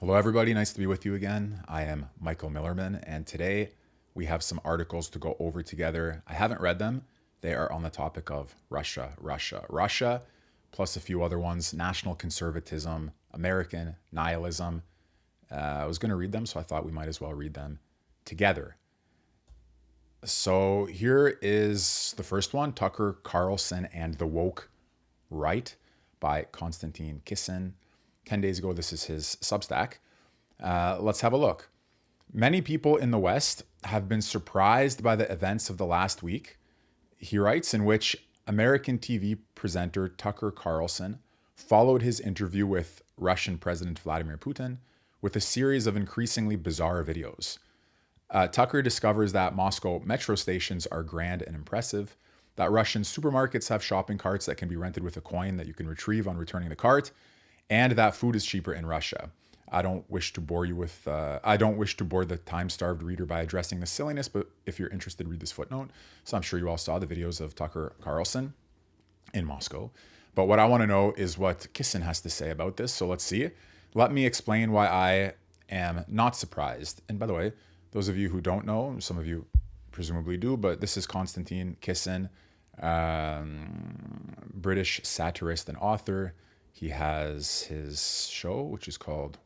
Hello, everybody. Nice to be with you again. I am Michael Millerman, and today we have some articles to go over together. I haven't read them. They are on the topic of Russia, plus a few other ones, national conservatism, American nihilism. I was going to read them, so I thought we might as well read them together. So here is the first one, Tucker Carlson and the Woke Right by Konstantin Kissen. 10 days ago, this is his Substack. Let's have a look. Many people in the West have been surprised by the events of the last week, he writes, in which American TV presenter Tucker Carlson followed his interview with Russian President Vladimir Putin with a series of increasingly bizarre videos. Tucker discovers that Moscow metro stations are grand and impressive, that Russian supermarkets have shopping carts that can be rented with a coin that you can retrieve on returning the cart, and that food is cheaper in Russia. I don't wish to bore the time-starved reader by addressing the silliness, but if you're interested, read this footnote. So I'm sure you all saw the videos of Tucker Carlson in Moscow. But what I want to know is what Kissen has to say about this. So let's see. Let me explain why I am not surprised. And by the way, those of you who don't know, some of you presumably do, but this is Konstantin Kissen, British satirist and author. He has his show, which is called,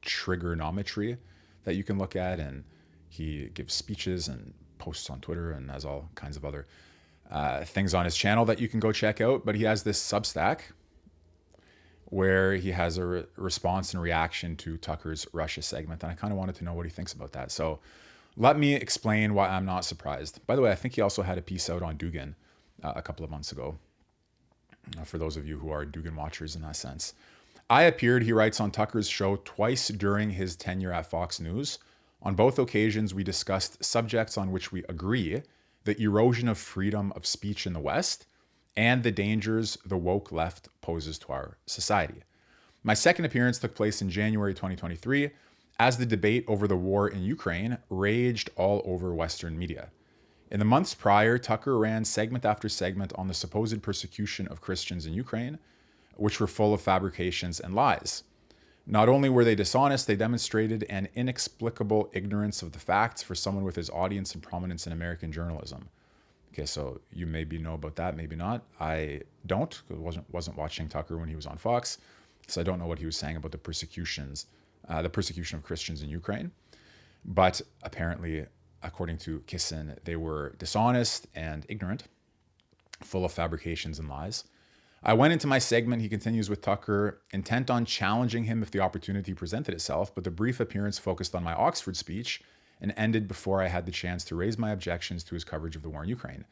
Trigonometry, that you can look at. And he gives speeches and posts on Twitter and has all kinds of other things on his channel that you can go check out. But he has this Substack where he has a response and reaction to Tucker's Russia segment. And I kind of wanted to know what he thinks about that. So let me explain why I'm not surprised. By the way, I think he also had a piece out on Dugan a couple of months ago. For those of you who are Dugan watchers in that sense. I appeared, he writes, on Tucker's show twice during his tenure at Fox News. On both occasions, we discussed subjects on which we agree, the erosion of freedom of speech in the West and the dangers the woke left poses to our society. My second appearance took place in January 2023 as the debate over the war in Ukraine raged all over Western media. In the months prior, Tucker ran segment after segment on the supposed persecution of Christians in Ukraine, which were full of fabrications and lies. Not only were they dishonest, they demonstrated an inexplicable ignorance of the facts for someone with his audience and prominence in American journalism. Okay, so you maybe know about that, maybe not. I don't, because I wasn't watching Tucker when he was on Fox, so I don't know what he was saying about the persecution of Christians in Ukraine. But apparently, according to Kissen, they were dishonest and ignorant, full of fabrications and lies. I went into my segment, he continues with Tucker, intent on challenging him if the opportunity presented itself, but the brief appearance focused on my Oxford speech and ended before I had the chance to raise my objections to his coverage of the war in Ukraine.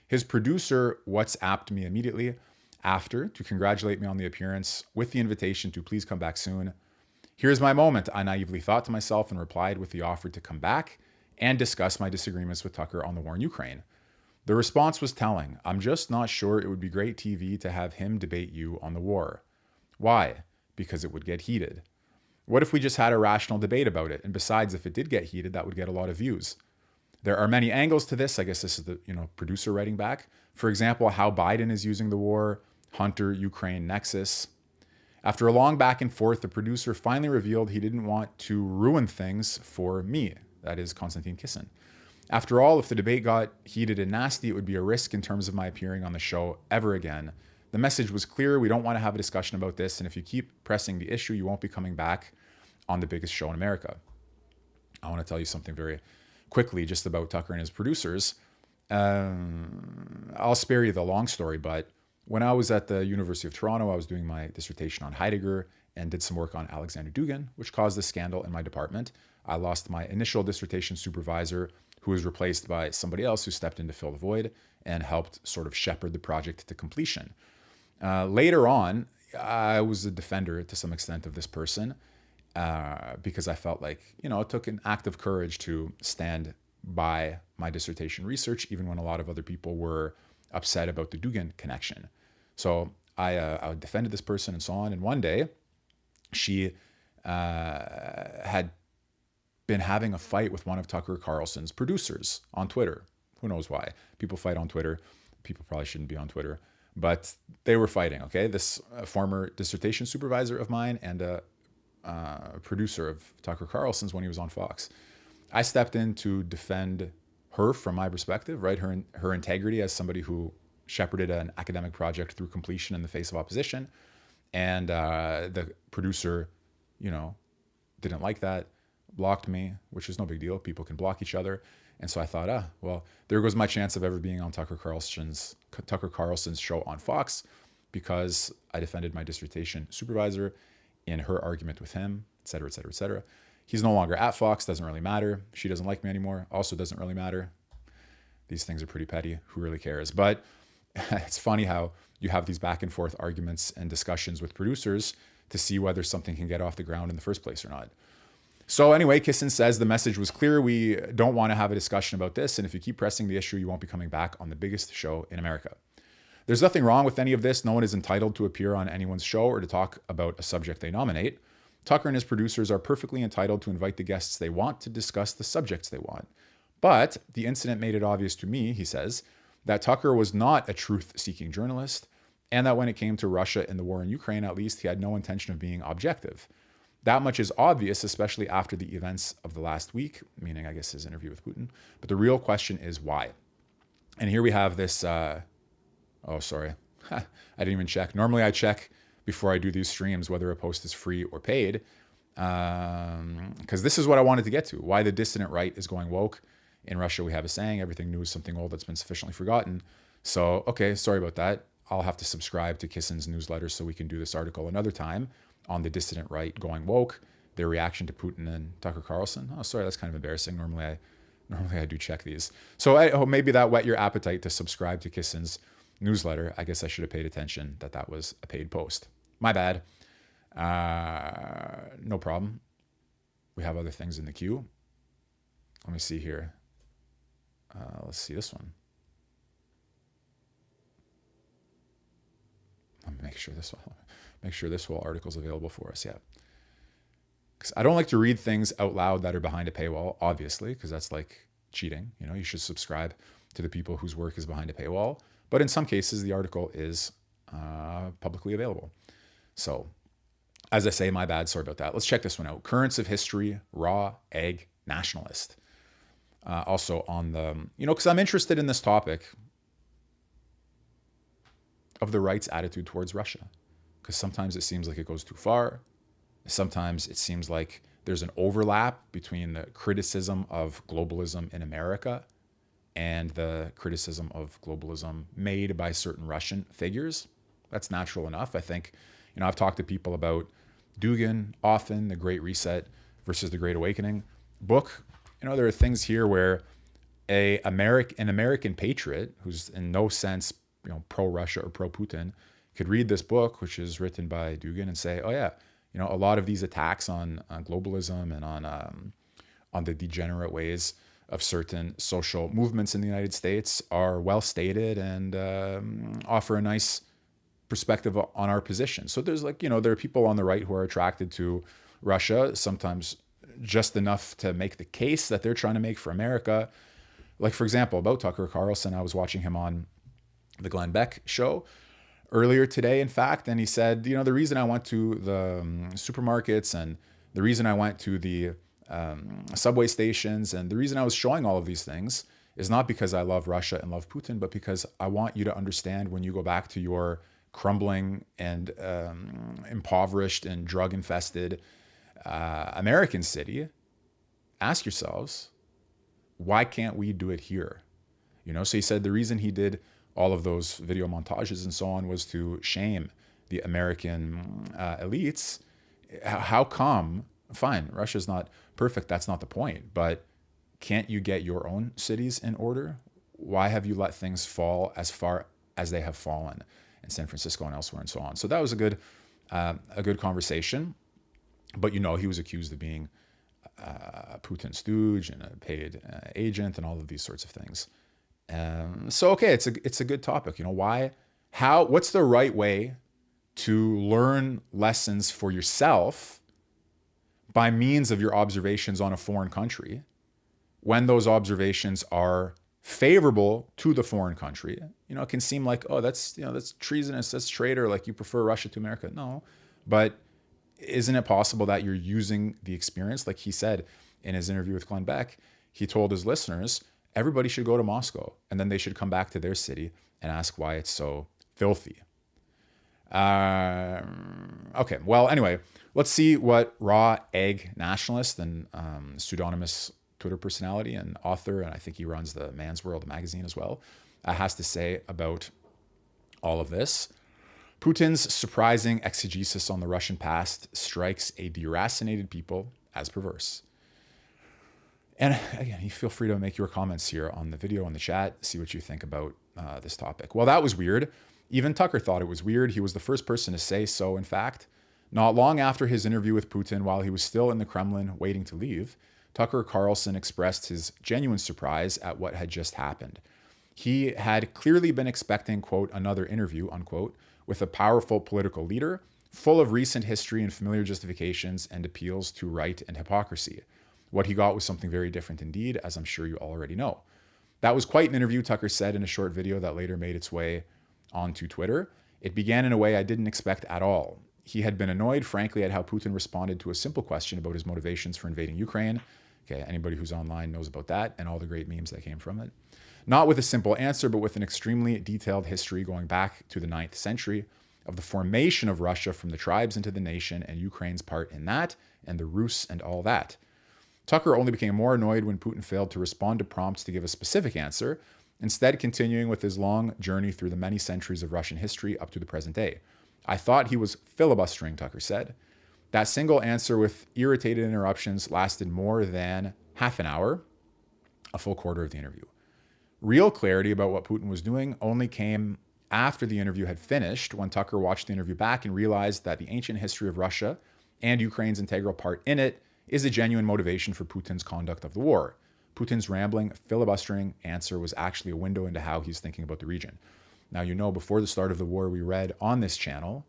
His producer WhatsApped me immediately after to congratulate me on the appearance with the invitation to please come back soon. Here's my moment, I naively thought to myself, and replied with the offer to come back and discuss my disagreements with Tucker on the war in Ukraine. The response was telling. I'm just not sure it would be great TV to have him debate you on the war. Why? Because it would get heated. What if we just had a rational debate about it? And besides, if it did get heated, that would get a lot of views. There are many angles to this. I guess this is the producer writing back. For example, how Biden is using the war, Hunter-Ukraine nexus. After a long back and forth, the producer finally revealed he didn't want to ruin things for me. That is Konstantin Kissen. After all, if the debate got heated and nasty, it would be a risk in terms of my appearing on the show ever again. The message was clear. We don't want to have a discussion about this. And if you keep pressing the issue, you won't be coming back on the biggest show in America. I want to tell you something very quickly just about Tucker and his producers. I'll spare you the long story, but when I was at the University of Toronto, I was doing my dissertation on Heidegger and did some work on Alexander Dugan, which caused a scandal in my department. I lost my initial dissertation supervisor, who was replaced by somebody else who stepped in to fill the void and helped sort of shepherd the project to completion. Later on, I was a defender to some extent of this person because I felt like, it took an act of courage to stand by my dissertation research, even when a lot of other people were upset about the Dugan connection. So I defended this person and so on. And one day, she had been having a fight with one of Tucker Carlson's producers on Twitter. Who knows why? People fight on Twitter. People probably shouldn't be on Twitter. But they were fighting, okay? This former dissertation supervisor of mine and a producer of Tucker Carlson's when he was on Fox. I stepped in to defend her from my perspective, right? Her integrity as somebody who shepherded an academic project through completion in the face of opposition. And the producer, didn't like that, blocked me, which is no big deal. People can block each other. And so I thought, well, there goes my chance of ever being on Tucker Carlson's show on Fox, because I defended my dissertation supervisor in her argument with him, et cetera, et cetera, et cetera. He's no longer at Fox, doesn't really matter. She doesn't like me anymore, also doesn't really matter. These things are pretty petty. Who really cares? But it's funny how you have these back and forth arguments and discussions with producers to see whether something can get off the ground in the first place or not. So anyway, Kissen says the message was clear. We don't want to have a discussion about this. And if you keep pressing the issue, you won't be coming back on the biggest show in America. There's nothing wrong with any of this. No one is entitled to appear on anyone's show or to talk about a subject they nominate. Tucker and his producers are perfectly entitled to invite the guests they want to discuss the subjects they want. But the incident made it obvious to me, he says, that Tucker was not a truth-seeking journalist, and that when it came to Russia and the war in Ukraine, at least, he had no intention of being objective. That much is obvious, especially after the events of the last week, meaning, I guess, his interview with Putin. But the real question is why? And here we have this, oh, sorry. I didn't even check. Normally I check before I do these streams whether a post is free or paid, because this is what I wanted to get to, why the dissident right is going woke. In Russia, we have a saying, everything new is something old that's been sufficiently forgotten. So, okay, sorry about that. I'll have to subscribe to Kissen's newsletter so we can do this article another time on the dissident right going woke, their reaction to Putin and Tucker Carlson. Oh, sorry, that's kind of embarrassing. Normally I do check these. So maybe that whet your appetite to subscribe to Kissen's newsletter. I guess I should have paid attention that was a paid post. My bad. No problem. We have other things in the queue. Let me see here. Let's see this one. Let me make sure this whole article is available for us. Yeah. Because I don't like to read things out loud that are behind a paywall, obviously, because that's like cheating. You should subscribe to the people whose work is behind a paywall. But in some cases, the article is publicly available. So, as I say, my bad. Sorry about that. Let's check this one out. Currents of History, Raw Egg Nationalist. Also on the, because I'm interested in this topic of the right's attitude towards Russia. Because sometimes it seems like it goes too far. Sometimes it seems like there's an overlap between the criticism of globalism in America and the criticism of globalism made by certain Russian figures. That's natural enough. I think, I've talked to people about Dugan often, The Great Reset versus The Great Awakening book. There are things here where an American patriot who's in no sense, pro-Russia or pro-Putin could read this book, which is written by Dugan, and say, oh yeah, a lot of these attacks on globalism and on the degenerate ways of certain social movements in the United States are well stated and offer a nice perspective on our position. So there's there are people on the right who are attracted to Russia, sometimes just enough to make the case that they're trying to make for America. Like, for example, about Tucker Carlson, I was watching him on the Glenn Beck show earlier today, in fact, and he said, the reason I went to the supermarkets and the reason I went to the subway stations and the reason I was showing all of these things is not because I love Russia and love Putin, but because I want you to understand when you go back to your crumbling and impoverished and drug-infested American city, ask yourselves, why can't we do it here? So he said the reason he did all of those video montages and so on was to shame the American elites. How come? Fine, Russia's not perfect. That's not the point. But can't you get your own cities in order? Why have you let things fall as far as they have fallen in San Francisco and elsewhere and so on? So that was a good conversation. But, he was accused of being a Putin stooge and a paid agent and all of these sorts of things. So, okay, it's a good topic. What's the right way to learn lessons for yourself by means of your observations on a foreign country when those observations are favorable to the foreign country? It can seem like, oh, that's treasonous, that's traitor, like you prefer Russia to America. No, but isn't it possible that you're using the experience? Like he said in his interview with Glenn Beck, he told his listeners, everybody should go to Moscow and then they should come back to their city and ask why it's so filthy. Okay, well, anyway, let's see what Raw Egg Nationalist and pseudonymous Twitter personality and author, and I think he runs the Man's World magazine as well, has to say about all of this. Putin's surprising exegesis on the Russian past strikes a deracinated people as perverse. And again, you feel free to make your comments here on the video, in the chat, see what you think about this topic. Well, that was weird. Even Tucker thought it was weird. He was the first person to say so, in fact. Not long after his interview with Putin, while he was still in the Kremlin waiting to leave, Tucker Carlson expressed his genuine surprise at what had just happened. He had clearly been expecting, quote, another interview, unquote, with a powerful political leader, full of recent history and familiar justifications and appeals to right and hypocrisy. What he got was something very different indeed, as I'm sure you already know. That was quite an interview, Tucker said in a short video that later made its way onto Twitter. It began in a way I didn't expect at all. He had been annoyed, frankly, at how Putin responded to a simple question about his motivations for invading Ukraine. Okay, anybody who's online knows about that and all the great memes that came from it. Not with a simple answer, but with an extremely detailed history going back to the 9th century of the formation of Russia from the tribes into the nation and Ukraine's part in that, and the Rus and all that. Tucker only became more annoyed when Putin failed to respond to prompts to give a specific answer, instead continuing with his long journey through the many centuries of Russian history up to the present day. I thought he was filibustering, Tucker said. That single answer with irritated interruptions lasted more than half an hour, a full quarter of the interview. Real clarity about what Putin was doing only came after the interview had finished, when Tucker watched the interview back and realized that the ancient history of Russia and Ukraine's integral part in it is a genuine motivation for Putin's conduct of the war. Putin's rambling, filibustering answer was actually a window into how he's thinking about the region. Now, you know, before the start of the war, we read on this channel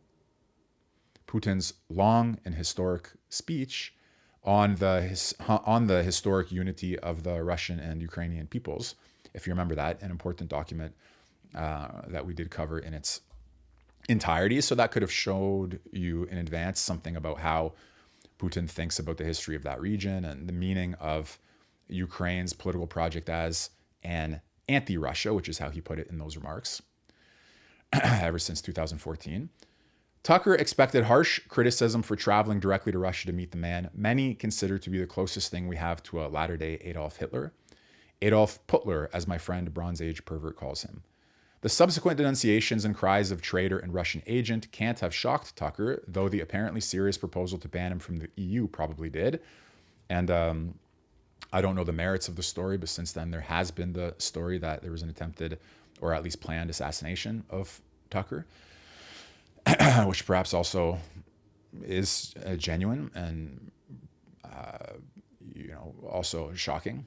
Putin's long and historic speech on the historic unity of the Russian and Ukrainian peoples. If you remember that, an important document that we did cover in its entirety. So that could have showed you in advance something about how Putin thinks about the history of that region and the meaning of Ukraine's political project as an anti-Russia, which is how he put it in those remarks, ever since 2014. Tucker expected harsh criticism for traveling directly to Russia to meet the man many consider to be the closest thing we have to a latter-day Adolf Hitler. Adolf Putler, as my friend Bronze Age pervert calls him. The subsequent denunciations and cries of traitor and Russian agent can't have shocked Tucker, though the apparently serious proposal to ban him from the EU probably did. And I don't know the merits of the story, but since then there has been the story that there was an attempted or at least planned assassination of Tucker, which perhaps also is genuine and also shocking.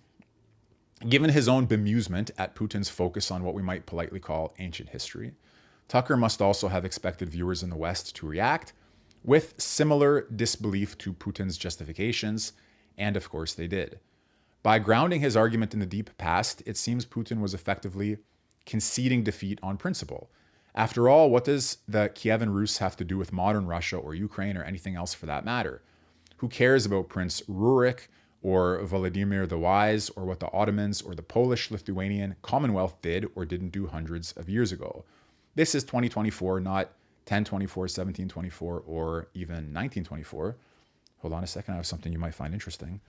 Given his own bemusement at Putin's focus on what we might politely call ancient history, Tucker must also have expected viewers in the West to react with similar disbelief to Putin's justifications, and of course they did. By grounding his argument in the deep past, it seems Putin was effectively conceding defeat on principle. After all, what does the Kievan Rus have to do with modern Russia or Ukraine or anything else for that matter? Who cares about Prince Rurik or Vladimir the Wise or what the Ottomans or the Polish-Lithuanian Commonwealth did or didn't do hundreds of years ago? This is 2024, not 1024, 1724, or even 1924. Hold on a second, I have something you might find interesting.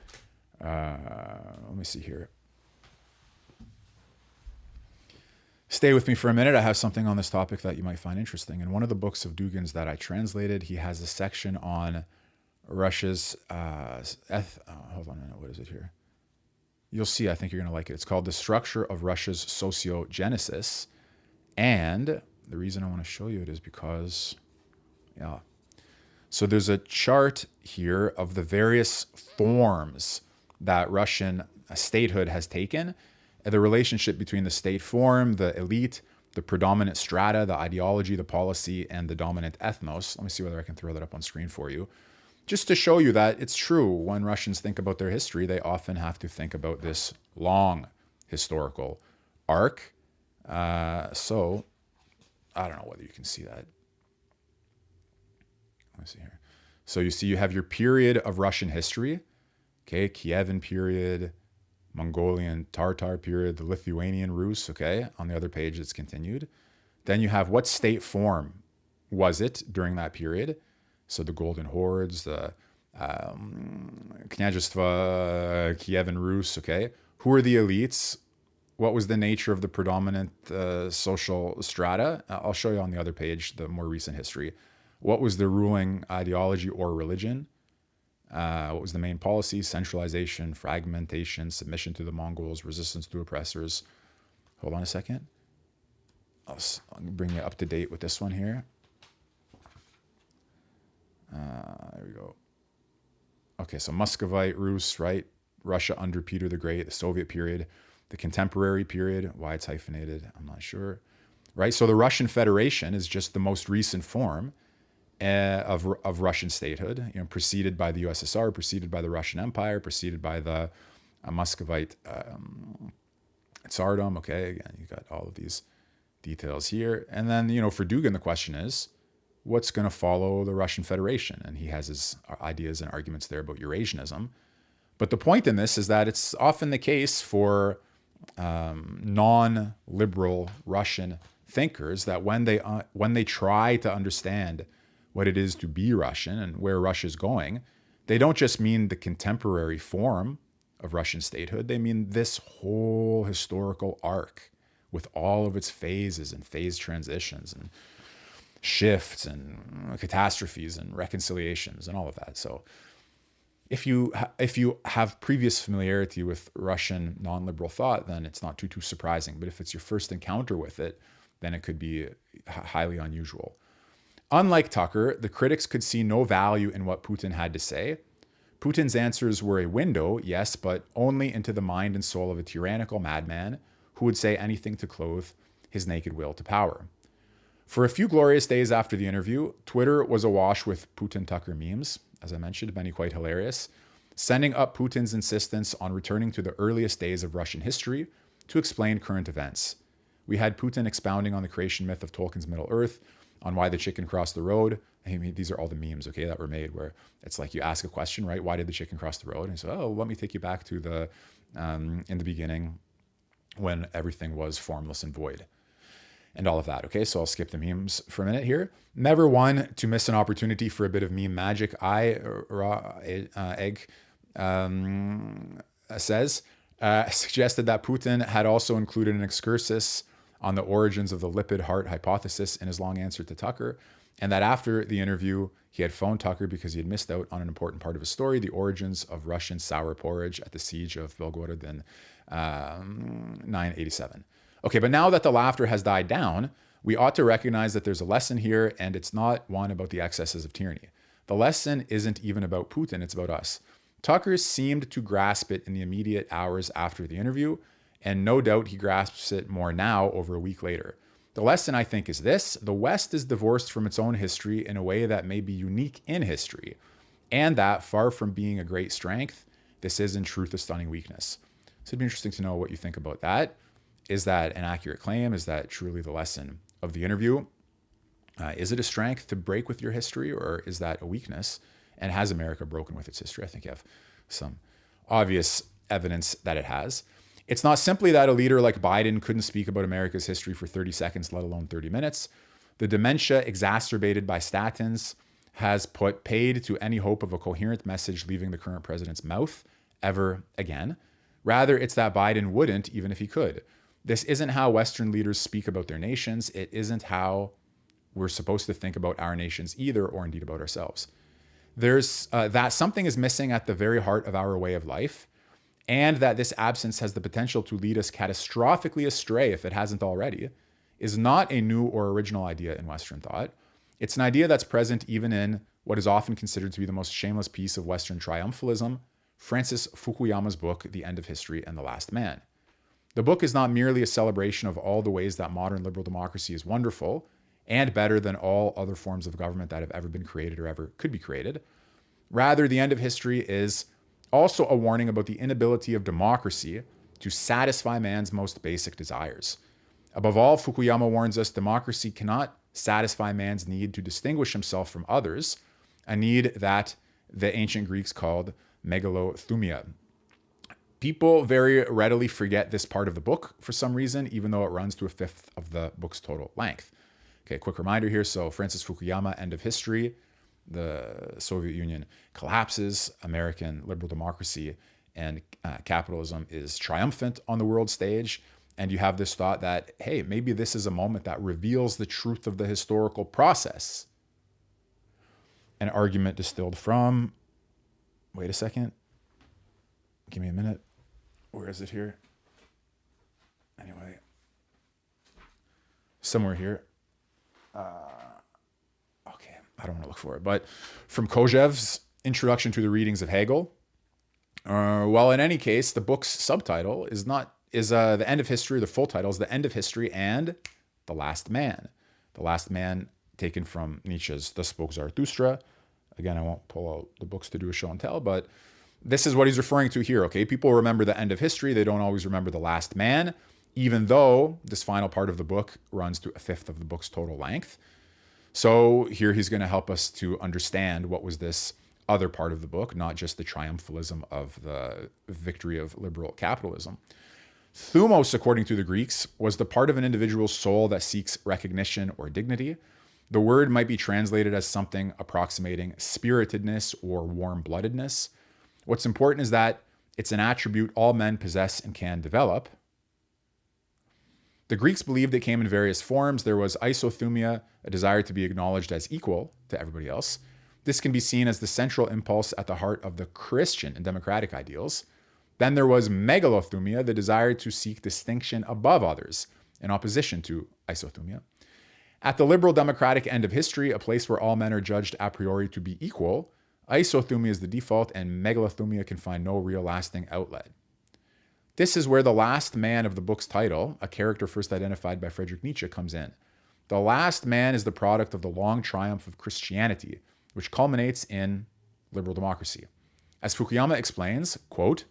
Let me see here. Stay with me for a minute. I have something on this topic that you might find interesting. In one of the books of Dugan's that I translated, he has a section on Russia's, hold on a minute, what is it here? You'll see, I think you're going to like it. It's called The Structure of Russia's Sociogenesis. And the reason I want to show you it is because, so there's a chart here of the various forms that Russian statehood has taken, and the relationship between the state form, the elite, the predominant strata, the ideology, the policy, and the dominant ethnos. Let me see whether I can throw that up on screen for you. Just to show you that it's true, when Russians think about their history, they often have to think about this long historical arc. So I don't know whether you can see that. Let me see here. So you see, you have your period of Russian history, okay, Kievan period, Mongolian Tartar period, the Lithuanian Rus, okay. On the other page, it's continued. Then you have what state form was it during that period? So the Golden Hordes, the Kняжество, Kievan Rus, okay. Who are the elites? What was the nature of the predominant social strata? I'll show you on the other page the more recent history. What was the ruling ideology or religion? What was the main policy? Centralization, fragmentation, submission to the Mongols, resistance to oppressors. Hold on a second. I'll bring you up to date with this one here. There we go. Okay, so Muscovite, Rus, right? Russia under Peter the Great, the Soviet period, the contemporary period. Why it's hyphenated, I'm not sure. Right? So the Russian Federation is just the most recent form of Russian statehood, preceded by the USSR, preceded by the Russian Empire, preceded by the Muscovite Tsardom. Okay, again, you got all of these details here. And then, for Dugan, the question is, what's going to follow the Russian Federation? And he has his ideas and arguments there about Eurasianism. But the point in this is that it's often the case for non-liberal Russian thinkers that when they try to understand what it is to be Russian and where Russia is going, they don't just mean the contemporary form of Russian statehood. They mean this whole historical arc with all of its phases and phase transitions and shifts and catastrophes and reconciliations and all of that. So if you have previous familiarity with Russian non-liberal thought, then it's not too surprising. But if it's your first encounter with it, then it could be highly unusual. Unlike Tucker, the critics could see no value in what Putin had to say. Putin's answers were a window, yes, but only into the mind and soul of a tyrannical madman who would say anything to clothe his naked will to power. For a few glorious days after the interview, Twitter was awash with Putin-Tucker memes, as I mentioned, many quite hilarious, sending up Putin's insistence on returning to the earliest days of Russian history to explain current events. We had Putin expounding on the creation myth of Tolkien's Middle-earth, on why the chicken crossed the road. I mean, these are all the memes, okay, that were made where it's like you ask a question, right? Why did the chicken cross the road? And he said, oh, let me take you back to the in the beginning when everything was formless and void and all of that. Okay, so I'll skip the memes for a minute here. Never one to miss an opportunity for a bit of meme magic. Suggested that Putin had also included an excursus on the origins of the lipid heart hypothesis in his long answer to Tucker, and that after the interview, he had phoned Tucker because he had missed out on an important part of his story, the origins of Russian sour porridge at the siege of Belgorod in 987. Okay, but now that the laughter has died down, we ought to recognize that there's a lesson here, and it's not one about the excesses of tyranny. The lesson isn't even about Putin, it's about us. Tucker seemed to grasp it in the immediate hours after the interview, and no doubt he grasps it more now over a week later. The lesson, I think, is this: the West is divorced from its own history in a way that may be unique in history, and that, far from being a great strength, this is in truth a stunning weakness. So it'd be interesting to know what you think about that. Is that an accurate claim? Is that truly the lesson of the interview? Is it a strength to break with your history, or is that a weakness? And has America broken with its history? I think you have some obvious evidence that it has. It's not simply that a leader like Biden couldn't speak about America's history for 30 seconds, let alone 30 minutes. The dementia exacerbated by statins has put paid to any hope of a coherent message leaving the current president's mouth ever again. Rather, it's that Biden wouldn't, even if he could. This isn't how Western leaders speak about their nations. It isn't how we're supposed to think about our nations either, or indeed about ourselves. There's that something is missing at the very heart of our way of life, and that this absence has the potential to lead us catastrophically astray if it hasn't already, is not a new or original idea in Western thought. It's an idea that's present even in what is often considered to be the most shameless piece of Western triumphalism, Francis Fukuyama's book, The End of History and the Last Man. The book is not merely a celebration of all the ways that modern liberal democracy is wonderful and better than all other forms of government that have ever been created or ever could be created. Rather, The End of History is also a warning about the inability of democracy to satisfy man's most basic desires. Above all, Fukuyama warns us democracy cannot satisfy man's need to distinguish himself from others a need that the ancient Greeks called megalothumia. People very readily forget this part of the book for some reason, even though it runs to a fifth of the book's total length. Okay, quick reminder here. So Francis Fukuyama, end of history. The Soviet Union collapses. American liberal democracy and capitalism is triumphant on the world stage. And you have this thought that, hey, maybe this is a moment that reveals the truth of the historical process. An argument distilled from, wait a second, give me a minute. Where is it here? Anyway, somewhere here. Okay, I don't want to look for it, but from Kojev's Introduction to the Readings of Hegel. Well, in any case, the book's subtitle is The End of History. The full title is The End of History and The Last Man. The Last Man, taken from Nietzsche's Thus Spoke Zarathustra. Again, I won't pull out the books to do a show and tell, but this is what he's referring to here, okay? People remember the end of history. They don't always remember the last man, even though this final part of the book runs to a fifth of the book's total length. So here he's going to help us to understand what was this other part of the book, not just the triumphalism of the victory of liberal capitalism. Thumos, according to the Greeks, was the part of an individual's soul that seeks recognition or dignity. The word might be translated as something approximating spiritedness or warm-bloodedness. What's important is that it's an attribute all men possess and can develop. The Greeks believed it came in various forms. There was isothumia, a desire to be acknowledged as equal to everybody else. This can be seen as the central impulse at the heart of the Christian and democratic ideals. Then there was megalothumia, the desire to seek distinction above others, in opposition to isothumia. At the liberal democratic end of history, a place where all men are judged a priori to be equal, isothumia is the default and megalothumia can find no real lasting outlet. This is where the last man of the book's title, a character first identified by Friedrich Nietzsche, comes in. The last man is the product of the long triumph of Christianity, which culminates in liberal democracy. As Fukuyama explains, quote,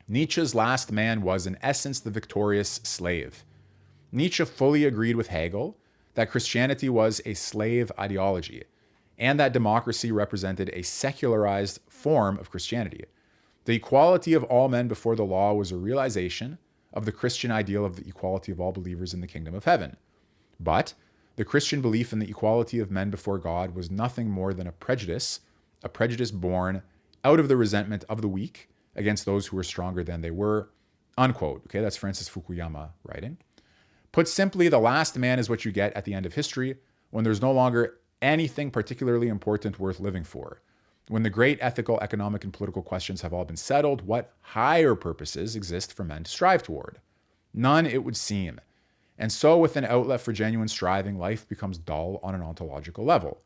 Nietzsche's last man was in essence the victorious slave. Nietzsche fully agreed with Hegel that Christianity was a slave ideology and that democracy represented a secularized form of Christianity. The equality of all men before the law was a realization of the Christian ideal of the equality of all believers in the kingdom of heaven. But the Christian belief in the equality of men before God was nothing more than a prejudice born out of the resentment of the weak against those who were stronger than they were, unquote. Okay, that's Francis Fukuyama writing. Put simply, the last man is what you get at the end of history when there's no longer anything particularly important worth living for. When the great ethical, economic, and political questions have all been settled, what higher purposes exist for men to strive toward? None, it would seem. And so, with an outlet for genuine striving, life becomes dull on an ontological level.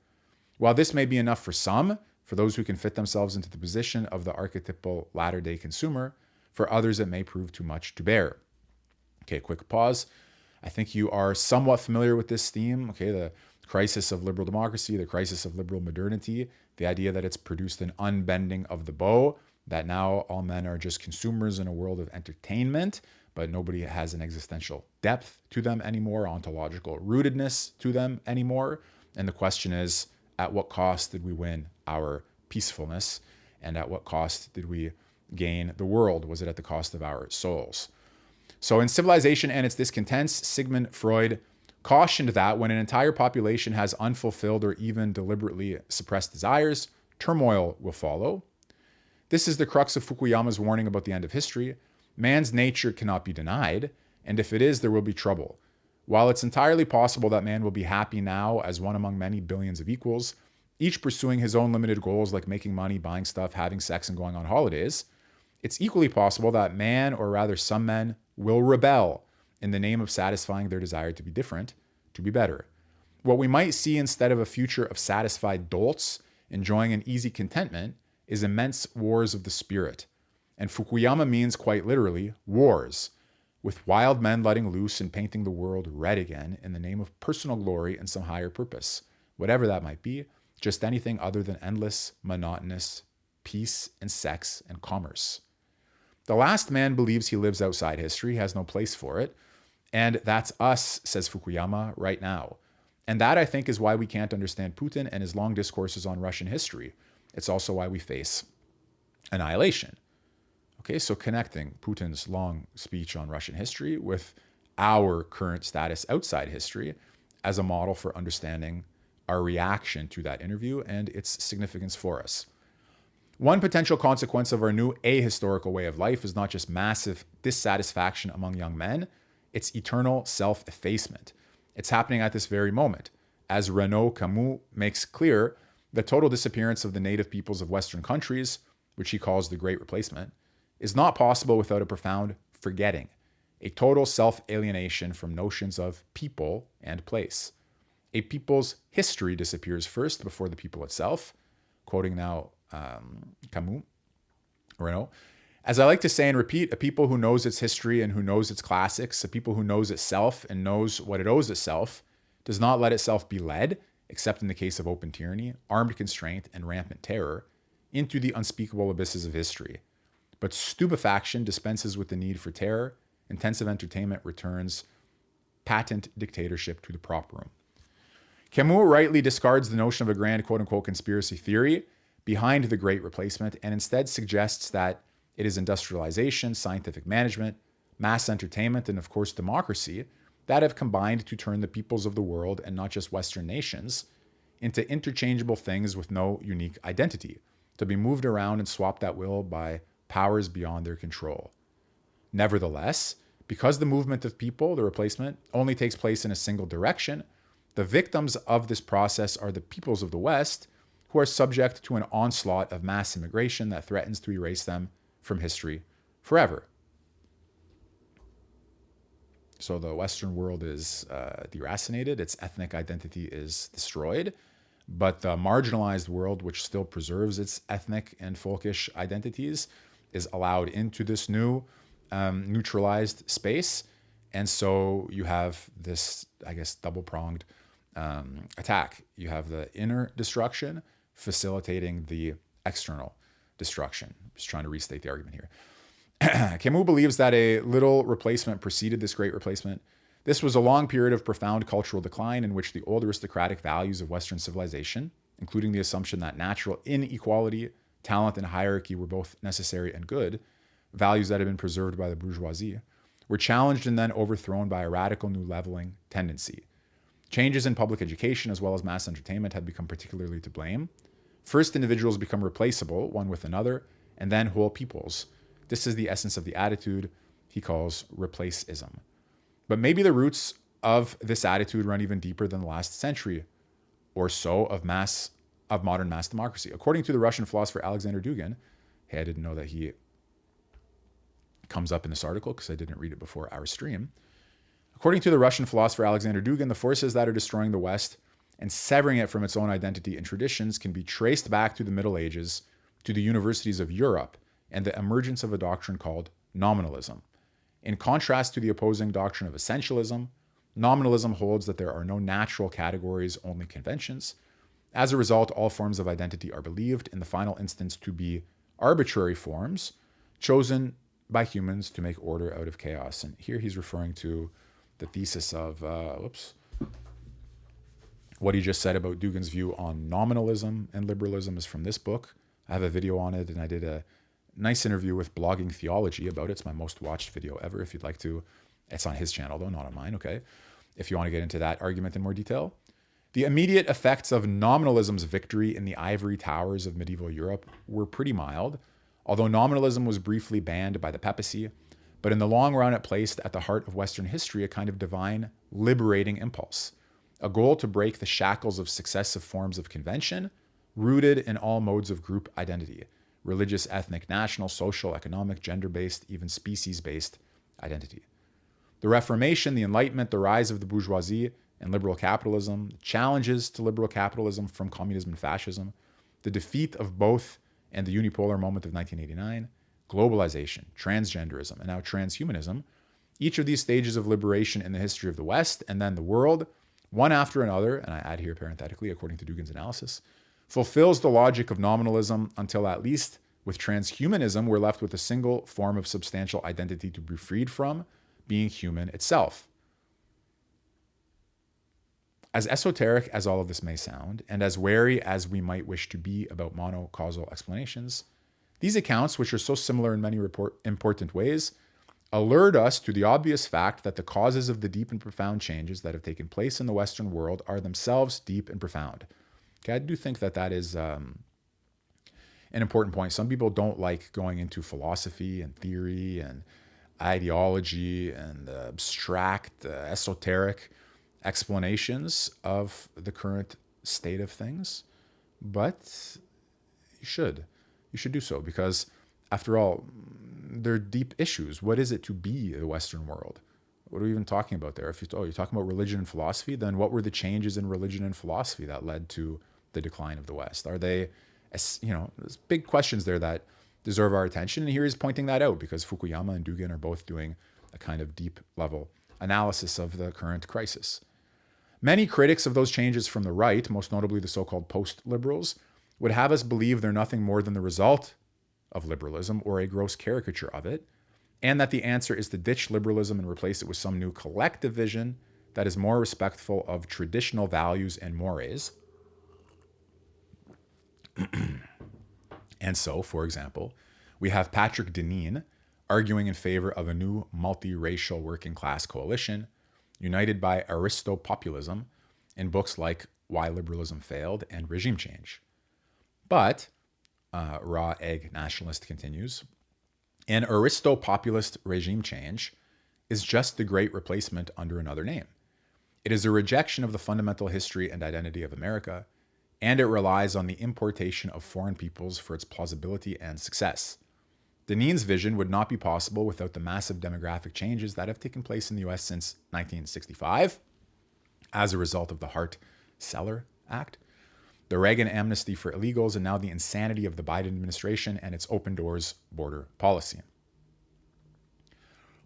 While this may be enough for some, for those who can fit themselves into the position of the archetypal latter-day consumer, for others it may prove too much to bear. Okay, quick pause. I think you are somewhat familiar with this theme, okay, the crisis of liberal democracy, the crisis of liberal modernity, the idea that it's produced an unbending of the bow, that now all men are just consumers in a world of entertainment, but nobody has an existential depth to them anymore, ontological rootedness to them anymore. And the question is, at what cost did we win our peacefulness? And at what cost did we gain the world? Was it at the cost of our souls? So in Civilization and Its Discontents, Sigmund Freud cautioned that when an entire population has unfulfilled or even deliberately suppressed desires, turmoil will follow. This is the crux of Fukuyama's warning about the end of history. Man's nature cannot be denied, and if it is, there will be trouble. While it's entirely possible that man will be happy now as one among many billions of equals, each pursuing his own limited goals like making money, buying stuff, having sex, and going on holidays, it's equally possible that man, or rather some men, will rebel in the name of satisfying their desire to be different, to be better. What we might see instead of a future of satisfied dolts enjoying an easy contentment is immense wars of the spirit. And Fukuyama means quite literally wars, with wild men letting loose and painting the world red again in the name of personal glory and some higher purpose, whatever that might be, just anything other than endless, monotonous peace and sex and commerce. The last man believes he lives outside history, has no place for it, and that's us, says Fukuyama, right now. And that, I think, is why we can't understand Putin and his long discourses on Russian history. It's also why we face annihilation. Okay, so connecting Putin's long speech on Russian history with our current status outside history as a model for understanding our reaction to that interview and its significance for us. One potential consequence of our new ahistorical way of life is not just massive dissatisfaction among young men, it's eternal self-effacement. It's happening at this very moment. As Renaud Camus makes clear, the total disappearance of the native peoples of Western countries, which he calls the Great Replacement, is not possible without a profound forgetting, a total self-alienation from notions of people and place. A people's history disappears first before the people itself, quoting now Camus, Renaud. As I like to say and repeat, a people who knows its history and who knows its classics, a people who knows itself and knows what it owes itself, does not let itself be led, except in the case of open tyranny, armed constraint, and rampant terror, into the unspeakable abysses of history. But stupefaction dispenses with the need for terror, intensive entertainment returns patent dictatorship to the prop room. Camus rightly discards the notion of a grand quote-unquote conspiracy theory behind the Great Replacement and instead suggests that it is industrialization, scientific management, mass entertainment, and of course democracy that have combined to turn the peoples of the world, and not just Western nations, into interchangeable things with no unique identity, to be moved around and swapped at will by powers beyond their control. Nevertheless, because the movement of people, the replacement, only takes place in a single direction, the victims of this process are the peoples of the West, who are subject to an onslaught of mass immigration that threatens to erase them from history forever. So the Western world is deracinated, its ethnic identity is destroyed, but the marginalized world, which still preserves its ethnic and folkish identities, is allowed into this new neutralized space. And so you have this, I guess, double-pronged attack. You have the inner destruction facilitating the external destruction. I'm just trying to restate the argument here. Camus believes that a little replacement preceded this great replacement. This was a long period of profound cultural decline in which the old aristocratic values of Western civilization, including the assumption that natural inequality, talent, and hierarchy were both necessary and good, values that had been preserved by the bourgeoisie, were challenged and then overthrown by a radical new leveling tendency. Changes in public education as well as mass entertainment had become particularly to blame. First, individuals become replaceable, one with another, and then whole peoples. This is the essence of the attitude he calls replaceism. But maybe the roots of this attitude run even deeper than the last century or so of modern mass democracy. According to the Russian philosopher Alexander Dugan, hey, I didn't know that he comes up in this article because I didn't read it before our stream. According to the Russian philosopher Alexander Dugan, the forces that are destroying the West and severing it from its own identity and traditions can be traced back to the Middle Ages, to the universities of Europe, and the emergence of a doctrine called nominalism. In contrast to the opposing doctrine of essentialism, nominalism holds that there are no natural categories, only conventions. As a result, all forms of identity are believed, in the final instance, to be arbitrary forms chosen by humans to make order out of chaos. And here he's referring to the thesis of, what he just said about Dugan's view on nominalism and liberalism is from this book. I have a video on it, and I did a nice interview with Blogging Theology about it. It's my most watched video ever. If you'd like to, it's on his channel though, not on mine, okay? If you want to get into that argument in more detail. The immediate effects of nominalism's victory in the ivory towers of medieval Europe were pretty mild, although nominalism was briefly banned by the papacy, but in the long run it placed at the heart of Western history a kind of divine liberating impulse, a goal to break the shackles of successive forms of convention rooted in all modes of group identity, religious, ethnic, national, social, economic, gender-based, even species-based identity. The Reformation, the Enlightenment, the rise of the bourgeoisie and liberal capitalism, the challenges to liberal capitalism from communism and fascism, the defeat of both and the unipolar moment of 1989, globalization, transgenderism, and now transhumanism, each of these stages of liberation in the history of the West and then the world, one after another, and I add here parenthetically, according to Dugan's analysis, fulfills the logic of nominalism until at least with transhumanism, we're left with a single form of substantial identity to be freed from, being human itself. As esoteric as all of this may sound, and as wary as we might wish to be about monocausal explanations, these accounts, which are so similar in many important ways, alert us to the obvious fact that the causes of the deep and profound changes that have taken place in the Western world are themselves deep and profound. Okay, I do think that that is an important point. Some people don't like going into philosophy and theory and ideology and abstract, esoteric explanations of the current state of things, but you should do so, because after all, they're deep issues. What is it to be the Western world? What are we even talking about there? If you're talking about religion and philosophy, then what were the changes in religion and philosophy that led to the decline of the West? Are they, there's big questions there that deserve our attention, and here he's pointing that out because Fukuyama and Dugan are both doing a kind of deep level analysis of the current crisis. Many critics of those changes from the right, most notably the so-called post-liberals, would have us believe they're nothing more than the result of liberalism or a gross caricature of it, and that the answer is to ditch liberalism and replace it with some new collective vision that is more respectful of traditional values and mores. And so, for example, we have Patrick Deneen arguing in favor of a new multiracial working class coalition united by Aristopopulism in books like Why Liberalism Failed and Regime Change. But, Raw Egg Nationalist continues, an Aristopopulist regime change is just the great replacement under another name. It is a rejection of the fundamental history and identity of America, and it relies on the importation of foreign peoples for its plausibility and success. Deneen's vision would not be possible without the massive demographic changes that have taken place in the US since 1965 as a result of the Hart-Celler Act, the Reagan amnesty for illegals, and now the insanity of the Biden administration and its open doors border policy.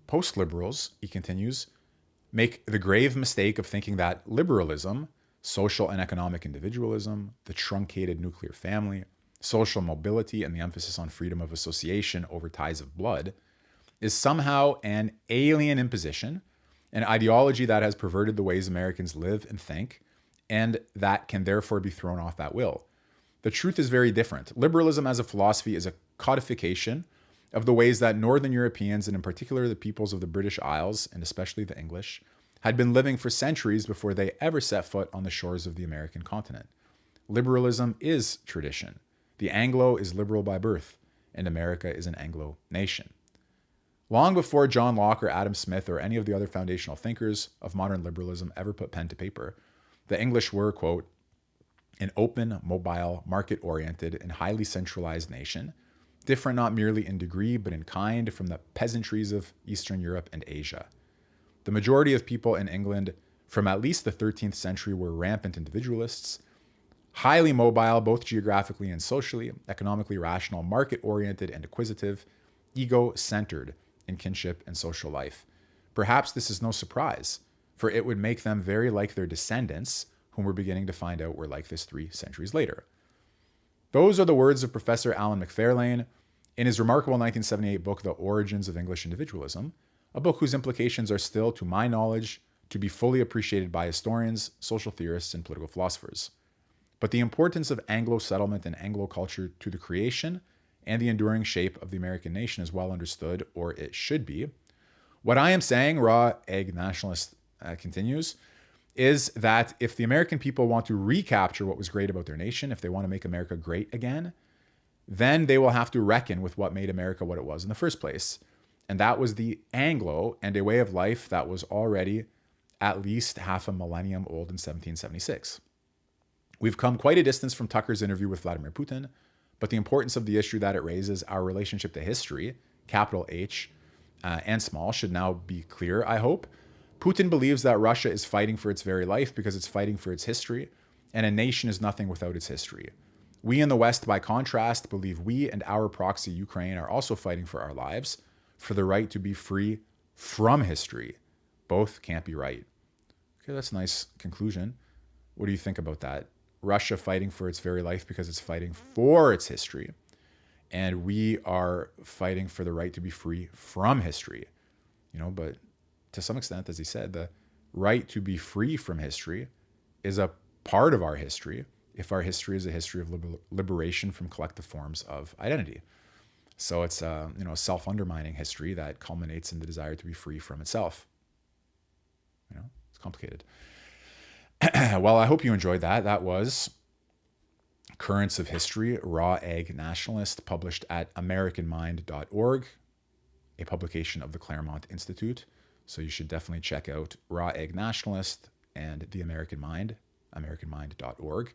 Post-liberals, he continues, make the grave mistake of thinking that liberalism, social and economic individualism, the truncated nuclear family, social mobility, and the emphasis on freedom of association over ties of blood is somehow an alien imposition, an ideology that has perverted the ways Americans live and think, and that can therefore be thrown off at will. The truth is very different. Liberalism as a philosophy is a codification of the ways that Northern Europeans, and in particular the peoples of the British Isles, and especially the English, had been living for centuries before they ever set foot on the shores of the American continent. Liberalism is tradition. The Anglo is liberal by birth, and America is an Anglo nation. Long before John Locke or Adam Smith or any of the other foundational thinkers of modern liberalism ever put pen to paper, the English were, quote, an open, mobile, market-oriented, and highly centralized nation, different not merely in degree but in kind from the peasantries of Eastern Europe and Asia. The majority of people in England from at least the 13th century were rampant individualists, highly mobile both geographically and socially, economically rational, market-oriented and acquisitive, ego-centered in kinship and social life. Perhaps this is no surprise, for it would make them very like their descendants, whom we're beginning to find out were like this 3 centuries later. Those are the words of Professor Alan McFarlane in his remarkable 1978 book, The Origins of English Individualism, a book whose implications are still, to my knowledge, to be fully appreciated by historians, social theorists, and political philosophers. But the importance of Anglo settlement and Anglo culture to the creation and the enduring shape of the American nation is well understood, or it should be. What I am saying, Raw Egg Nationalist continues, is that if the American people want to recapture what was great about their nation, if they want to make America great again, then they will have to reckon with what made America what it was in the first place. And that was the Anglo and a way of life that was already at least half a millennium old in 1776. We've come quite a distance from Tucker's interview with Vladimir Putin, but the importance of the issue that it raises, our relationship to history, capital H and small, should now be clear, I hope. Putin believes that Russia is fighting for its very life because it's fighting for its history, and a nation is nothing without its history. We in the West, by contrast, believe we and our proxy Ukraine are also fighting for our lives, for the right to be free from history. Both can't be right. Okay, that's a nice conclusion. What do you think about that? Russia fighting for its very life because it's fighting for its history, and we are fighting for the right to be free from history. But to some extent, as he said, the right to be free from history is a part of our history if our history is a history of liberation from collective forms of identity. So it's a self-undermining history that culminates in the desire to be free from itself. It's complicated. Well, I hope you enjoyed that. That was Currents of History, Raw Egg Nationalist, published at AmericanMind.org, a publication of the Claremont Institute. So you should definitely check out Raw Egg Nationalist and The American Mind, AmericanMind.org.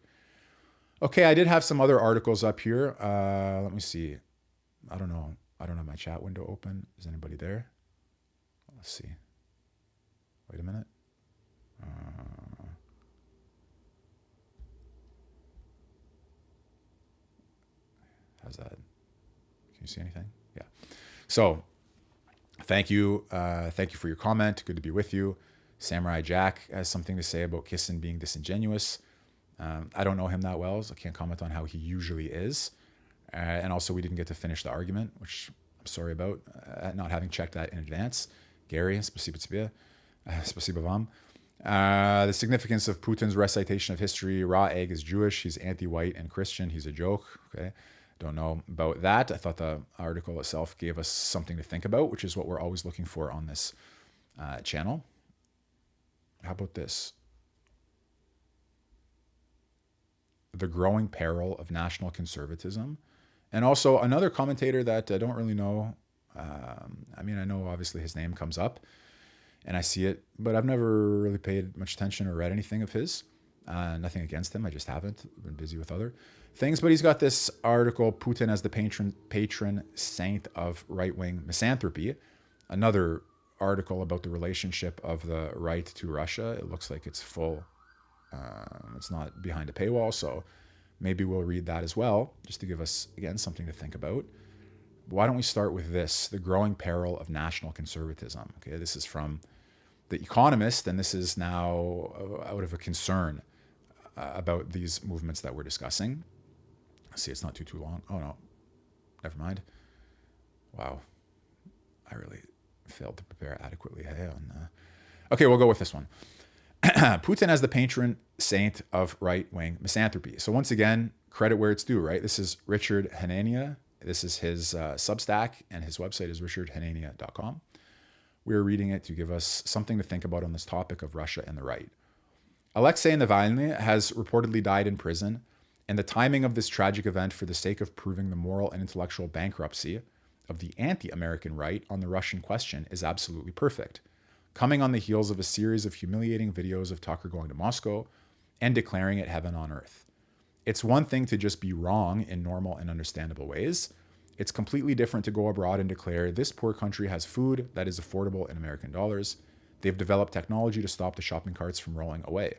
Okay, I did have some other articles up here. Let me see. I don't know. I don't have my chat window open. Is anybody there? Let's see. Wait a minute. How's that? Can you see anything? Yeah. So thank you. Thank you for your comment. Good to be with you. Samurai Jack has something to say about Kissen being disingenuous. I don't know him that well, so I can't comment on how he usually is. And also, we didn't get to finish the argument, which I'm sorry about, not having checked that in advance. Gary, spasibo vam. The significance of Putin's recitation of history. Raw Egg is Jewish. He's anti-white and Christian. He's a joke. Okay. Don't know about that. I thought the article itself gave us something to think about, which is what we're always looking for on this channel. How about this? The growing peril of national conservatism. And also another commentator that I don't really know. I know obviously his name comes up and I see it, but I've never really paid much attention or read anything of his. Nothing against him. I just haven't. I've been busy with other things. But he's got this article, Putin as the patron saint of right-wing misanthropy. Another article about the relationship of the right to Russia. It looks like it's full. It's not behind a paywall, so maybe we'll read that as well, just to give us, again, something to think about. Why don't we start with this, the growing peril of national conservatism? Okay, this is from The Economist, and this is now out of a concern about these movements that we're discussing. See, it's not too long. Oh, no. Never mind. Wow. I really failed to prepare adequately. Okay, we'll go with this one. Putin as the patron saint of right-wing misanthropy. So once again, credit where it's due, right? This is Richard Hanania. This is his Substack, and his website is richardhanania.com. We're reading it to give us something to think about on this topic of Russia and the right. Alexei Navalny has reportedly died in prison, and the timing of this tragic event for the sake of proving the moral and intellectual bankruptcy of the anti-American right on the Russian question is absolutely perfect, coming on the heels of a series of humiliating videos of Tucker going to Moscow and declaring it heaven on earth. It's one thing to just be wrong in normal and understandable ways. It's completely different to go abroad and declare this poor country has food that is affordable in American dollars. They've developed technology to stop the shopping carts from rolling away.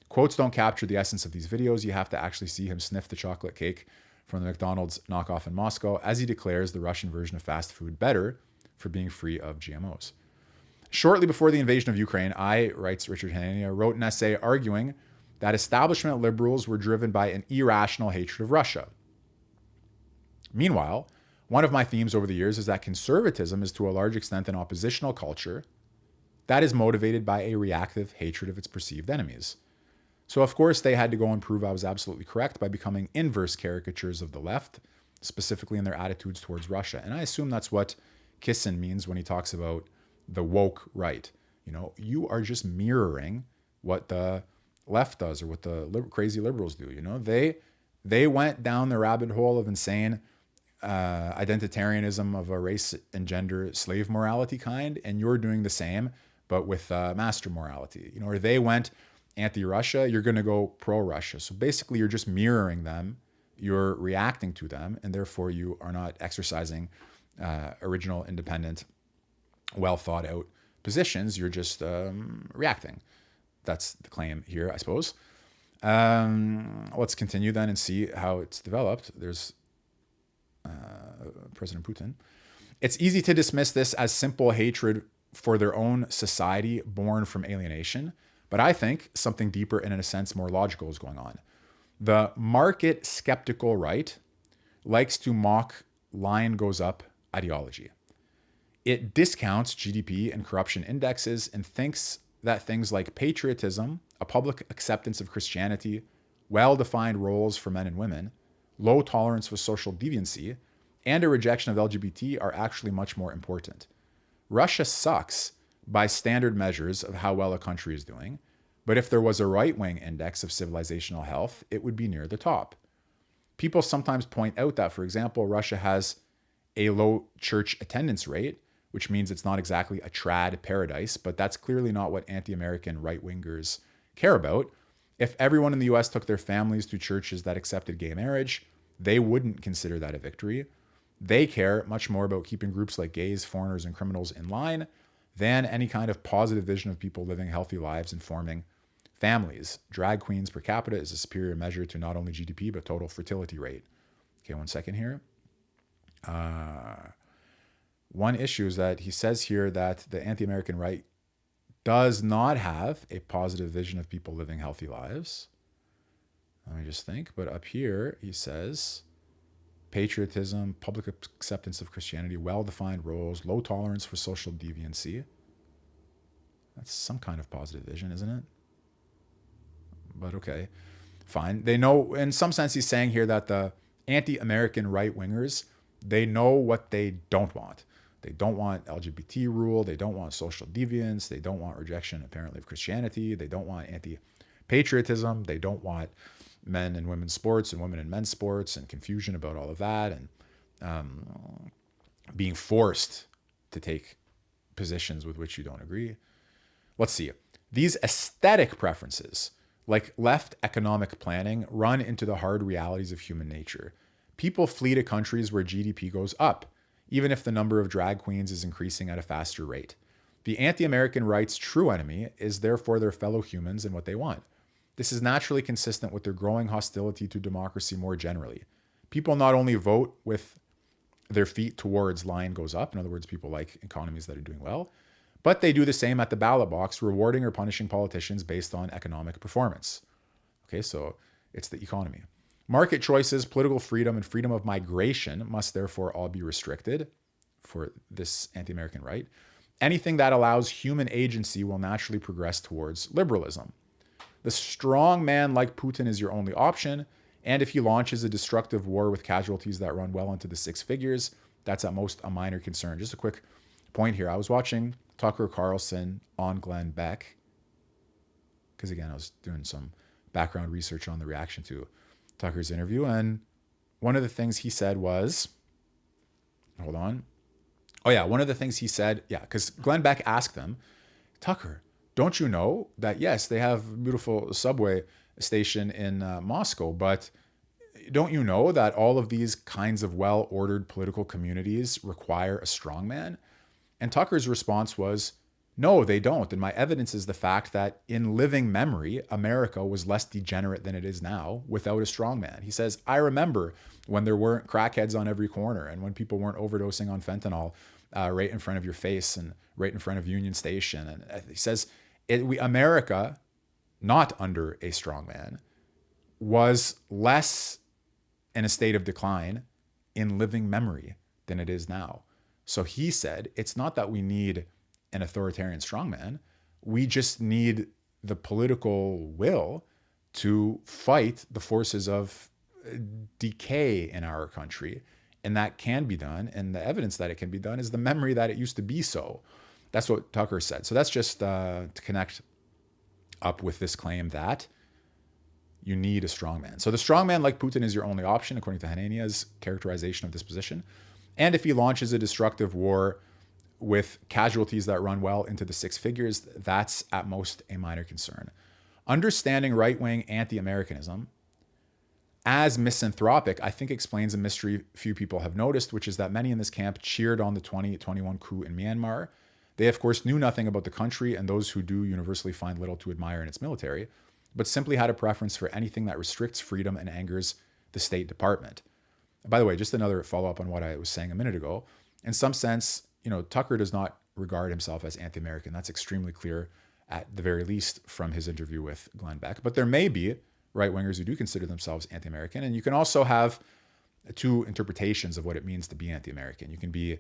Quotes don't capture the essence of these videos. You have to actually see him sniff the chocolate cake from the McDonald's knockoff in Moscow as he declares the Russian version of fast food better for being free of GMOs. Shortly before the invasion of Ukraine, I, writes Richard Hanania, wrote an essay arguing that establishment liberals were driven by an irrational hatred of Russia. Meanwhile, one of my themes over the years is that conservatism is to a large extent an oppositional culture that is motivated by a reactive hatred of its perceived enemies. So of course they had to go and prove I was absolutely correct by becoming inverse caricatures of the left, specifically in their attitudes towards Russia. And I assume that's what Kissen means when he talks about the woke right. You are just mirroring what the left does or what the crazy liberals do. They went down the rabbit hole of insane identitarianism of a race and gender slave morality kind, and you're doing the same, but with master morality. Or they went anti-Russia, you're going to go pro-Russia. So basically, you're just mirroring them, you're reacting to them, and therefore you are not exercising original, independent, well thought out positions. You're just reacting. That's the claim here, I suppose. Let's continue then and see how it's developed. There's President Putin. It's easy to dismiss this as simple hatred for their own society born from alienation, but I think something deeper and in a sense more logical is going on. The market skeptical right likes to mock line goes up ideology. It discounts GDP and corruption indexes and thinks that things like patriotism, a public acceptance of Christianity, well-defined roles for men and women, low tolerance for social deviancy, and a rejection of LGBT are actually much more important. Russia sucks by standard measures of how well a country is doing, but if there was a right-wing index of civilizational health, it would be near the top. People sometimes point out that, for example, Russia has a low church attendance rate, which means it's not exactly a trad paradise, but that's clearly not what anti-American right-wingers care about. If everyone in the US took their families to churches that accepted gay marriage, they wouldn't consider that a victory. They care much more about keeping groups like gays, foreigners, and criminals in line than any kind of positive vision of people living healthy lives and forming families. Drag queens per capita is a superior measure to not only GDP, but total fertility rate. Okay, 1 second here. One issue is that he says here that the anti-American right does not have a positive vision of people living healthy lives. Let me just think. But up here, he says patriotism, public acceptance of Christianity, well-defined roles, low tolerance for social deviancy. That's some kind of positive vision, isn't it? But okay, fine. They know, in some sense, he's saying here that the anti-American right-wingers, they know what they don't want. They don't want LGBT rule. They don't want social deviance. They don't want rejection, apparently, of Christianity. They don't want anti-patriotism. They don't want men and women's sports and women and men's sports and confusion about all of that and being forced to take positions with which you don't agree. Let's see. These aesthetic preferences, like left economic planning, run into the hard realities of human nature. People flee to countries where GDP goes up, even if the number of drag queens is increasing at a faster rate. The anti-American right's true enemy is therefore their fellow humans and what they want. This is naturally consistent with their growing hostility to democracy more generally. People not only vote with their feet towards line goes up, in other words, people like economies that are doing well, but they do the same at the ballot box, rewarding or punishing politicians based on economic performance. Okay, so it's the economy. Market choices, political freedom, and freedom of migration must therefore all be restricted for this anti-American right. Anything that allows human agency will naturally progress towards liberalism. The strong man like Putin is your only option, and if he launches a destructive war with casualties that run well into the six figures, that's at most a minor concern. Just a quick point here. I was watching Tucker Carlson on Glenn Beck, because again, I was doing some background research on the reaction to Tucker's interview, and one of the things he said was, hold on. Oh yeah, one of the things he said, because Glenn Beck asked them, Tucker, don't you know that, yes, they have a beautiful subway station in Moscow, but don't you know that all of these kinds of well-ordered political communities require a strongman? And Tucker's response was, no, they don't. And my evidence is the fact that in living memory, America was less degenerate than it is now without a strongman. He says, I remember when there weren't crackheads on every corner and when people weren't overdosing on fentanyl right in front of your face and right in front of Union Station. And he says, America, not under a strongman, was less in a state of decline in living memory than it is now. So he said, it's not that we need an authoritarian strongman. We just need the political will to fight the forces of decay in our country. And that can be done. And the evidence that it can be done is the memory that it used to be so. That's what Tucker said. So that's just to connect up with this claim that you need a strongman. So the strongman like Putin is your only option, according to Hanania's characterization of this position. And if he launches a destructive war with casualties that run well into the six figures, that's at most a minor concern. Understanding right-wing anti-Americanism as misanthropic, I think, explains a mystery few people have noticed, which is that many in this camp cheered on the 2021 coup in Myanmar. They, of course, knew nothing about the country, and those who do universally find little to admire in its military, but simply had a preference for anything that restricts freedom and angers the State Department. By the way, just another follow-up on what I was saying a minute ago. In some sense, Tucker does not regard himself as anti-American. That's extremely clear, at the very least, from his interview with Glenn Beck. But there may be right-wingers who do consider themselves anti-American. And you can also have two interpretations of what it means to be anti-American. You can be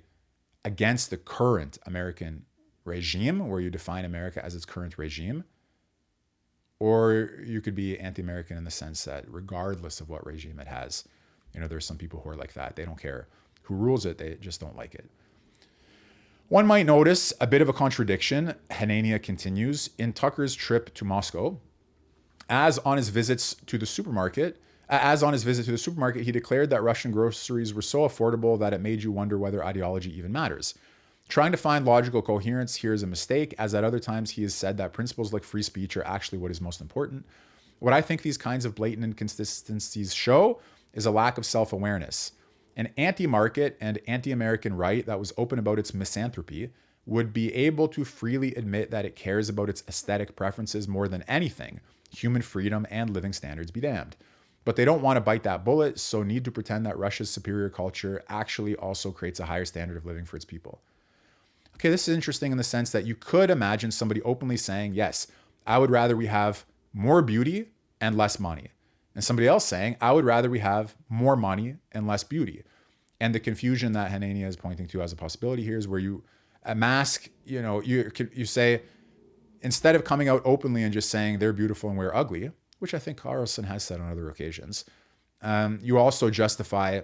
against the current American regime, where you define America as its current regime, or you could be anti-American in the sense that regardless of what regime it has, there's some people who are like that. They don't care who rules it. They just don't like it. One might notice a bit of a contradiction. Hanania continues, in Tucker's trip to Moscow, as on his visit to the supermarket, he declared that Russian groceries were so affordable that it made you wonder whether ideology even matters. Trying to find logical coherence here is a mistake, as at other times he has said that principles like free speech are actually what is most important. What I think these kinds of blatant inconsistencies show is a lack of self-awareness. An anti-market and anti-American right that was open about its misanthropy would be able to freely admit that it cares about its aesthetic preferences more than anything, human freedom and living standards be damned. But they don't want to bite that bullet, so need to pretend that Russia's superior culture actually also creates a higher standard of living for its people. Okay, this is interesting in the sense that you could imagine somebody openly saying, yes, I would rather we have more beauty and less money. And somebody else saying, I would rather we have more money and less beauty. And the confusion that Hanania is pointing to as a possibility here is where you mask, you say, instead of coming out openly and just saying they're beautiful and we're ugly, which I think Carlson has said on other occasions, you also justify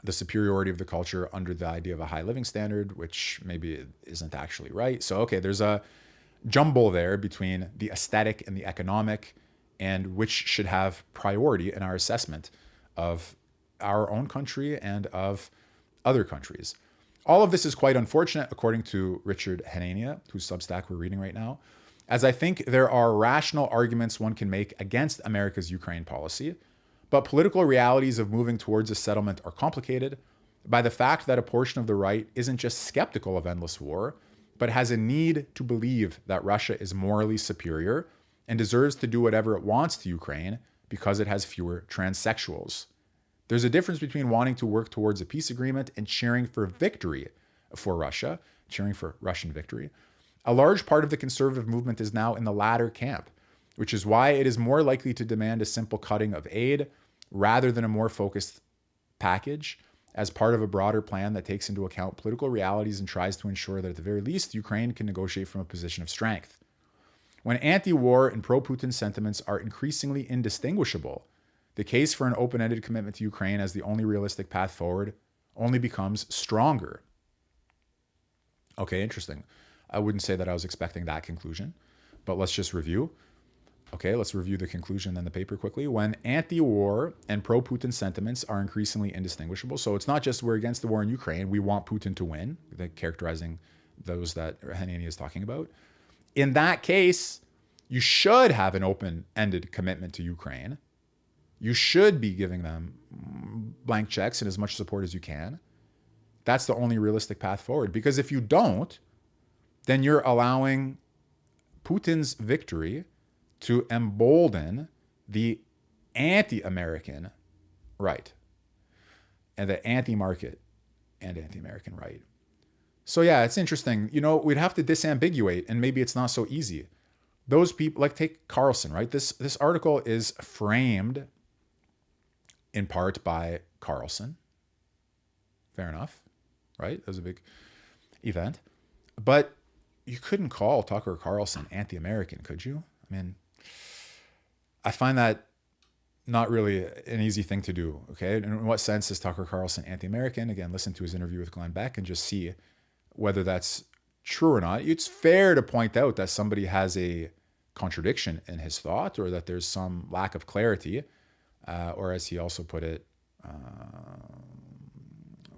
the superiority of the culture under the idea of a high living standard, which maybe isn't actually right. So, okay, there's a jumble there between the aesthetic and the economic, and which should have priority in our assessment of our own country and of other countries. All of this is quite unfortunate, according to Richard Hanania, whose Substack we're reading right now, as I think there are rational arguments one can make against America's Ukraine policy, but political realities of moving towards a settlement are complicated by the fact that a portion of the right isn't just skeptical of endless war, but has a need to believe that Russia is morally superior and deserves to do whatever it wants to Ukraine because it has fewer transsexuals. There's a difference between wanting to work towards a peace agreement and cheering for victory for Russia, cheering for Russian victory. A large part of the conservative movement is now in the latter camp, which is why it is more likely to demand a simple cutting of aid rather than a more focused package as part of a broader plan that takes into account political realities and tries to ensure that at the very least, Ukraine can negotiate from a position of strength. When anti-war and pro-Putin sentiments are increasingly indistinguishable, the case for an open-ended commitment to Ukraine as the only realistic path forward only becomes stronger. Okay, interesting. I wouldn't say that I was expecting that conclusion, but let's just review. Okay, let's review the conclusion in the paper quickly. When anti-war and pro-Putin sentiments are increasingly indistinguishable, so it's not just we're against the war in Ukraine, we want Putin to win, characterizing those that Hanania is talking about. In that case, you should have an open-ended commitment to Ukraine. You should be giving them blank checks and as much support as you can. That's the only realistic path forward. Because if you don't, then you're allowing Putin's victory to embolden the anti-American right and the anti-market and anti-American right. So yeah, it's interesting. We'd have to disambiguate, and maybe it's not so easy. Those people, like take Carlson, right? This article is framed in part by Carlson. Fair enough, right? That was a big event. But you couldn't call Tucker Carlson anti-American, could you? I mean, I find that not really an easy thing to do, okay? And in what sense is Tucker Carlson anti-American? Again, listen to his interview with Glenn Beck and just see whether that's true or not. It's fair to point out that somebody has a contradiction in his thought, or that there's some lack of clarity, or as he also put it,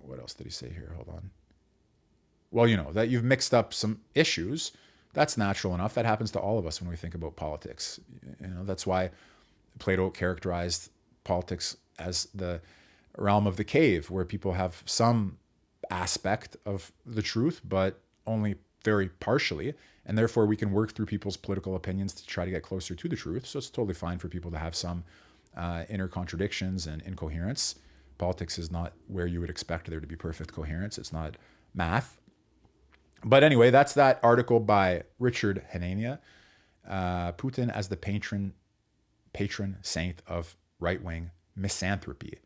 what else did he say here? Hold on. Well, that you've mixed up some issues. That's natural enough. That happens to all of us when we think about politics. That's why Plato characterized politics as the realm of the cave, where people have some aspect of the truth, but only very partially. And therefore, we can work through people's political opinions to try to get closer to the truth. So it's totally fine for people to have some inner contradictions and incoherence. Politics is not where you would expect there to be perfect coherence. It's not math. But anyway, that's that article by Richard Hanania, Putin as the patron saint of right-wing misanthropy.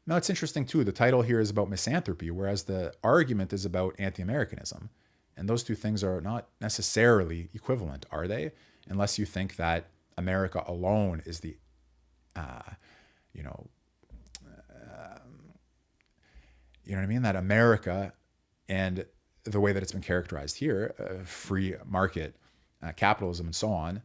Now, it's interesting, too. The title here is about misanthropy, whereas the argument is about anti-Americanism. And those two things are not necessarily equivalent, are they? Unless you think that America alone is the, you know what I mean? That America and the way that it's been characterized here, free market, capitalism and so on,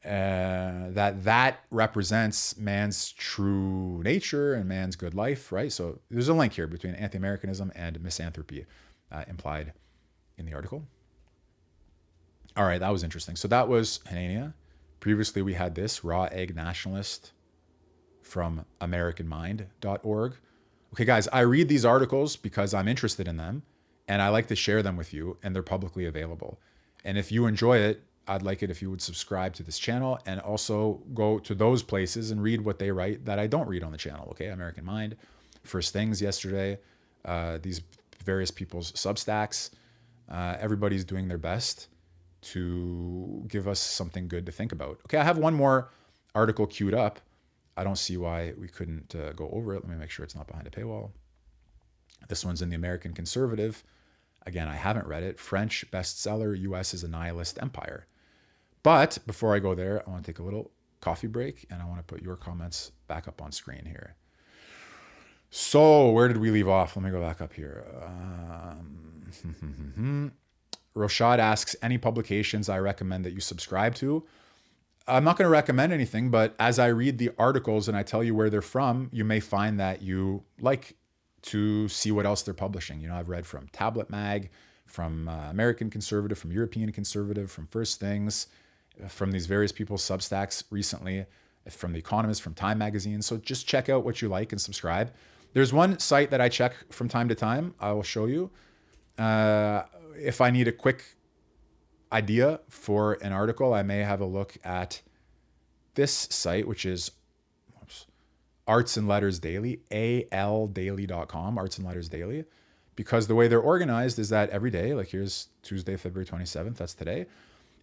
that represents man's true nature and man's good life, right? So there's a link here between anti-Americanism and misanthropy implied in the article. All right, that was interesting. So that was Hanania. Previously, we had this raw egg nationalist from AmericanMind.org. Okay, guys, I read these articles because I'm interested in them, and I like to share them with you, and they're publicly available. And if you enjoy it, I'd like it if you would subscribe to this channel and also go to those places and read what they write that I don't read on the channel, okay? American Mind, First Things yesterday, these various people's Substacks. Everybody's doing their best to give us something good to think about. Okay, I have one more article queued up. I don't see why we couldn't go over it. Let me make sure it's not behind a paywall. This one's in the American Conservative. Again, I haven't read it. French bestseller, US is a nihilist empire. But before I go there, I want to take a little coffee break and I want to put your comments back up on screen here. So where did we leave off? Let me go back up here. Roshad asks, any publications I recommend that you subscribe to? I'm not going to recommend anything, but as I read the articles and I tell you where they're from, you may find that you like to see what else they're publishing. You know, I've read from Tablet Mag, from American Conservative, from European Conservative, from First Things, from these various people's Substacks recently, from The Economist, from Time Magazine. So just check out what you like and subscribe. There's one site that I check from time to time. I will show you. If I need a quick idea for an article, I may have a look at this site, which is Arts and Letters Daily, aldaily.com, Arts and Letters Daily, because the way they're organized is that every day, like here's Tuesday, February 27th, that's today.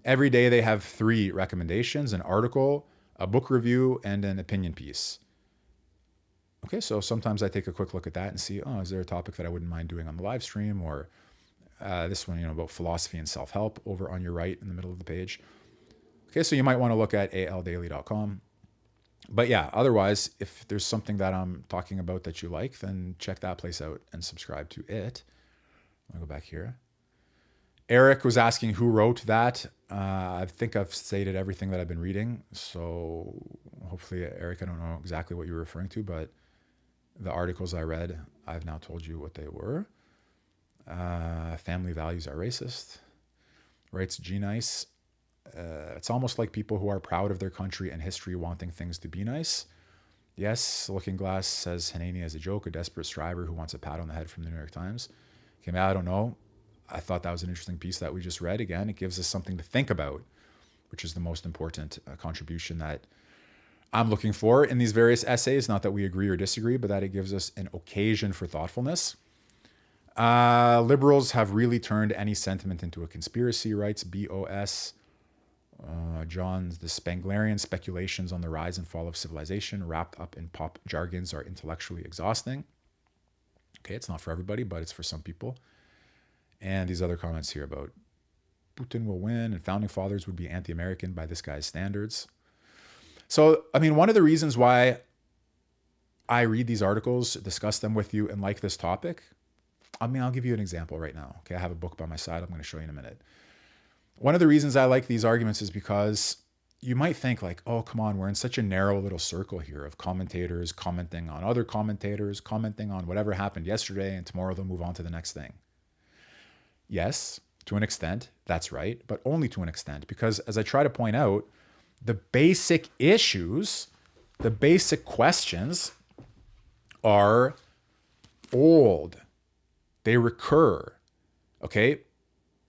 Every day they have 3 recommendations, an article, a book review, and an opinion piece. Okay, so sometimes I take a quick look at that and see, oh, is there a topic that I wouldn't mind doing on the live stream, or this one, you know, about philosophy and self-help over on your right in the middle of the page. Okay, so you might want to look at aldaily.com. But yeah, otherwise, if there's something that I'm talking about that you like, then check that place out and subscribe to it. I'll go back here. Eric was asking who wrote that. I think I've stated everything that I've been reading. So hopefully, Eric, I don't know exactly what you're referring to, but the articles I read, I've now told you what they were. Family values are racist. Writes G-Nice. It's almost like people who are proud of their country and history wanting things to be nice. Yes, Looking Glass says Hanania is a joke, a desperate striver who wants a pat on the head from the New York Times. Okay, I don't know. I thought that was an interesting piece that we just read. Again, it gives us something to think about, which is the most important contribution that I'm looking for in these various essays. Not that we agree or disagree, but that it gives us an occasion for thoughtfulness. Liberals have really turned any sentiment into a conspiracy, writes BOS. John's, the Spenglerian speculations on the rise and fall of civilization wrapped up in pop jargons are intellectually exhausting. Okay, it's not for everybody, but it's for some people. And these other comments here about Putin will win and founding fathers would be anti-American by this guy's standards. So, I mean, one of the reasons why I read these articles, discuss them with you, and like this topic, I mean, I'll give you an example right now. Okay, I have a book by my side. I'm going to show you in a minute. One of the reasons I like these arguments is because you might think like, oh, come on, we're in such a narrow little circle here of commentators commenting on other commentators, commenting on whatever happened yesterday, and tomorrow they'll move on to the next thing. Yes, to an extent, that's right, but only to an extent, because as I try to point out, the basic issues, the basic questions are old. They recur, okay?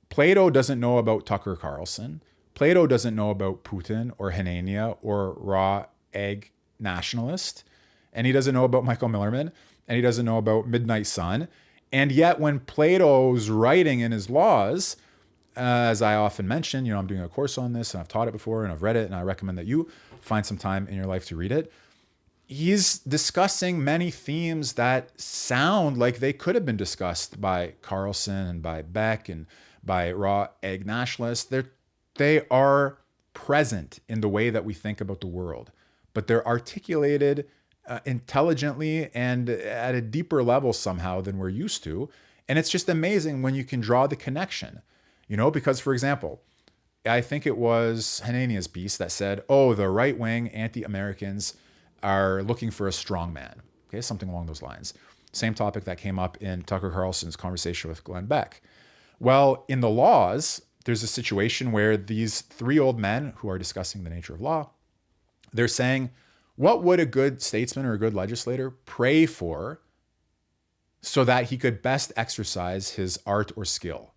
Plato doesn't know about Tucker Carlson. Plato doesn't know about Putin or Hanania or raw egg nationalist. And he doesn't know about Michael Millerman. And he doesn't know about Midnight Sun. And yet when Plato's writing in his laws, as I often mention, you know, I'm doing a course on this and I've taught it before and I've read it and I recommend that you find some time in your life to read it. He's discussing many themes that sound like they could have been discussed by Carlson and by Beck and by raw egg nationalists. They are present in the way that we think about the world, but they're articulated intelligently and at a deeper level somehow than we're used to. And it's just amazing when you can draw the connection, because, for example, I think it was Hanania's piece that said, oh, the right-wing anti-Americans are looking for a strong man. Okay, something along those lines. Same topic that came up in Tucker Carlson's conversation with Glenn Beck. Well, in the laws, there's a situation where these three old men who are discussing the nature of law, they're saying, what would a good statesman or a good legislator pray for so that he could best exercise his art or skill?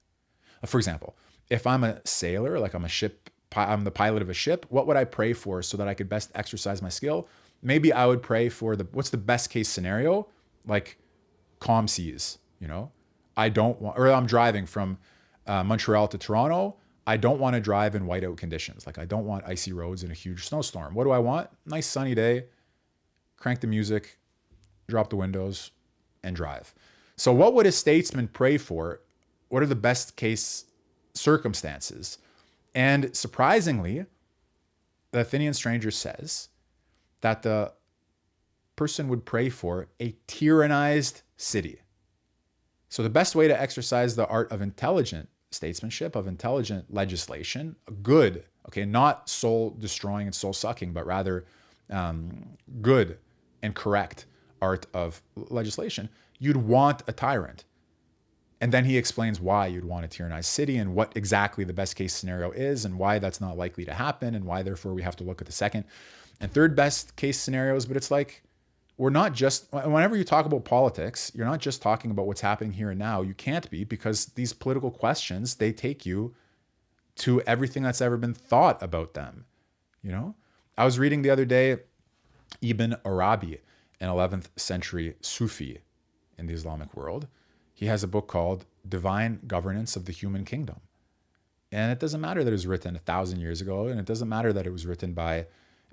For example, if I'm a sailor, like I'm the pilot of a ship, what would I pray for so that I could best exercise my skill? Maybe I would pray for what's the best case scenario? Like calm seas, I don't want, or I'm driving from Montreal to Toronto. I don't want to drive in whiteout conditions. Like I don't want icy roads in a huge snowstorm. What do I want? Nice sunny day, crank the music, drop the windows, and drive. So what would a statesman pray for? What are the best case circumstances? And surprisingly, the Athenian Stranger says that the person would pray for a tyrannized city. So the best way to exercise the art of intelligent statesmanship, of intelligent legislation, good, okay, not soul destroying and soul sucking, but rather good and correct art of legislation, you'd want a tyrant. And then he explains why you'd want a tyrannized city and what exactly the best case scenario is and why that's not likely to happen and why therefore we have to look at the second and third best case scenarios. But it's like, we're not just, whenever you talk about politics, you're not just talking about what's happening here and now. You can't be, because these political questions, they take you to everything that's ever been thought about them. I was reading the other day, Ibn Arabi, an 11th century Sufi in the Islamic world. He has a book called Divine Governance of the Human Kingdom. And it doesn't matter that it was written 1,000 years ago, and it doesn't matter that it was written by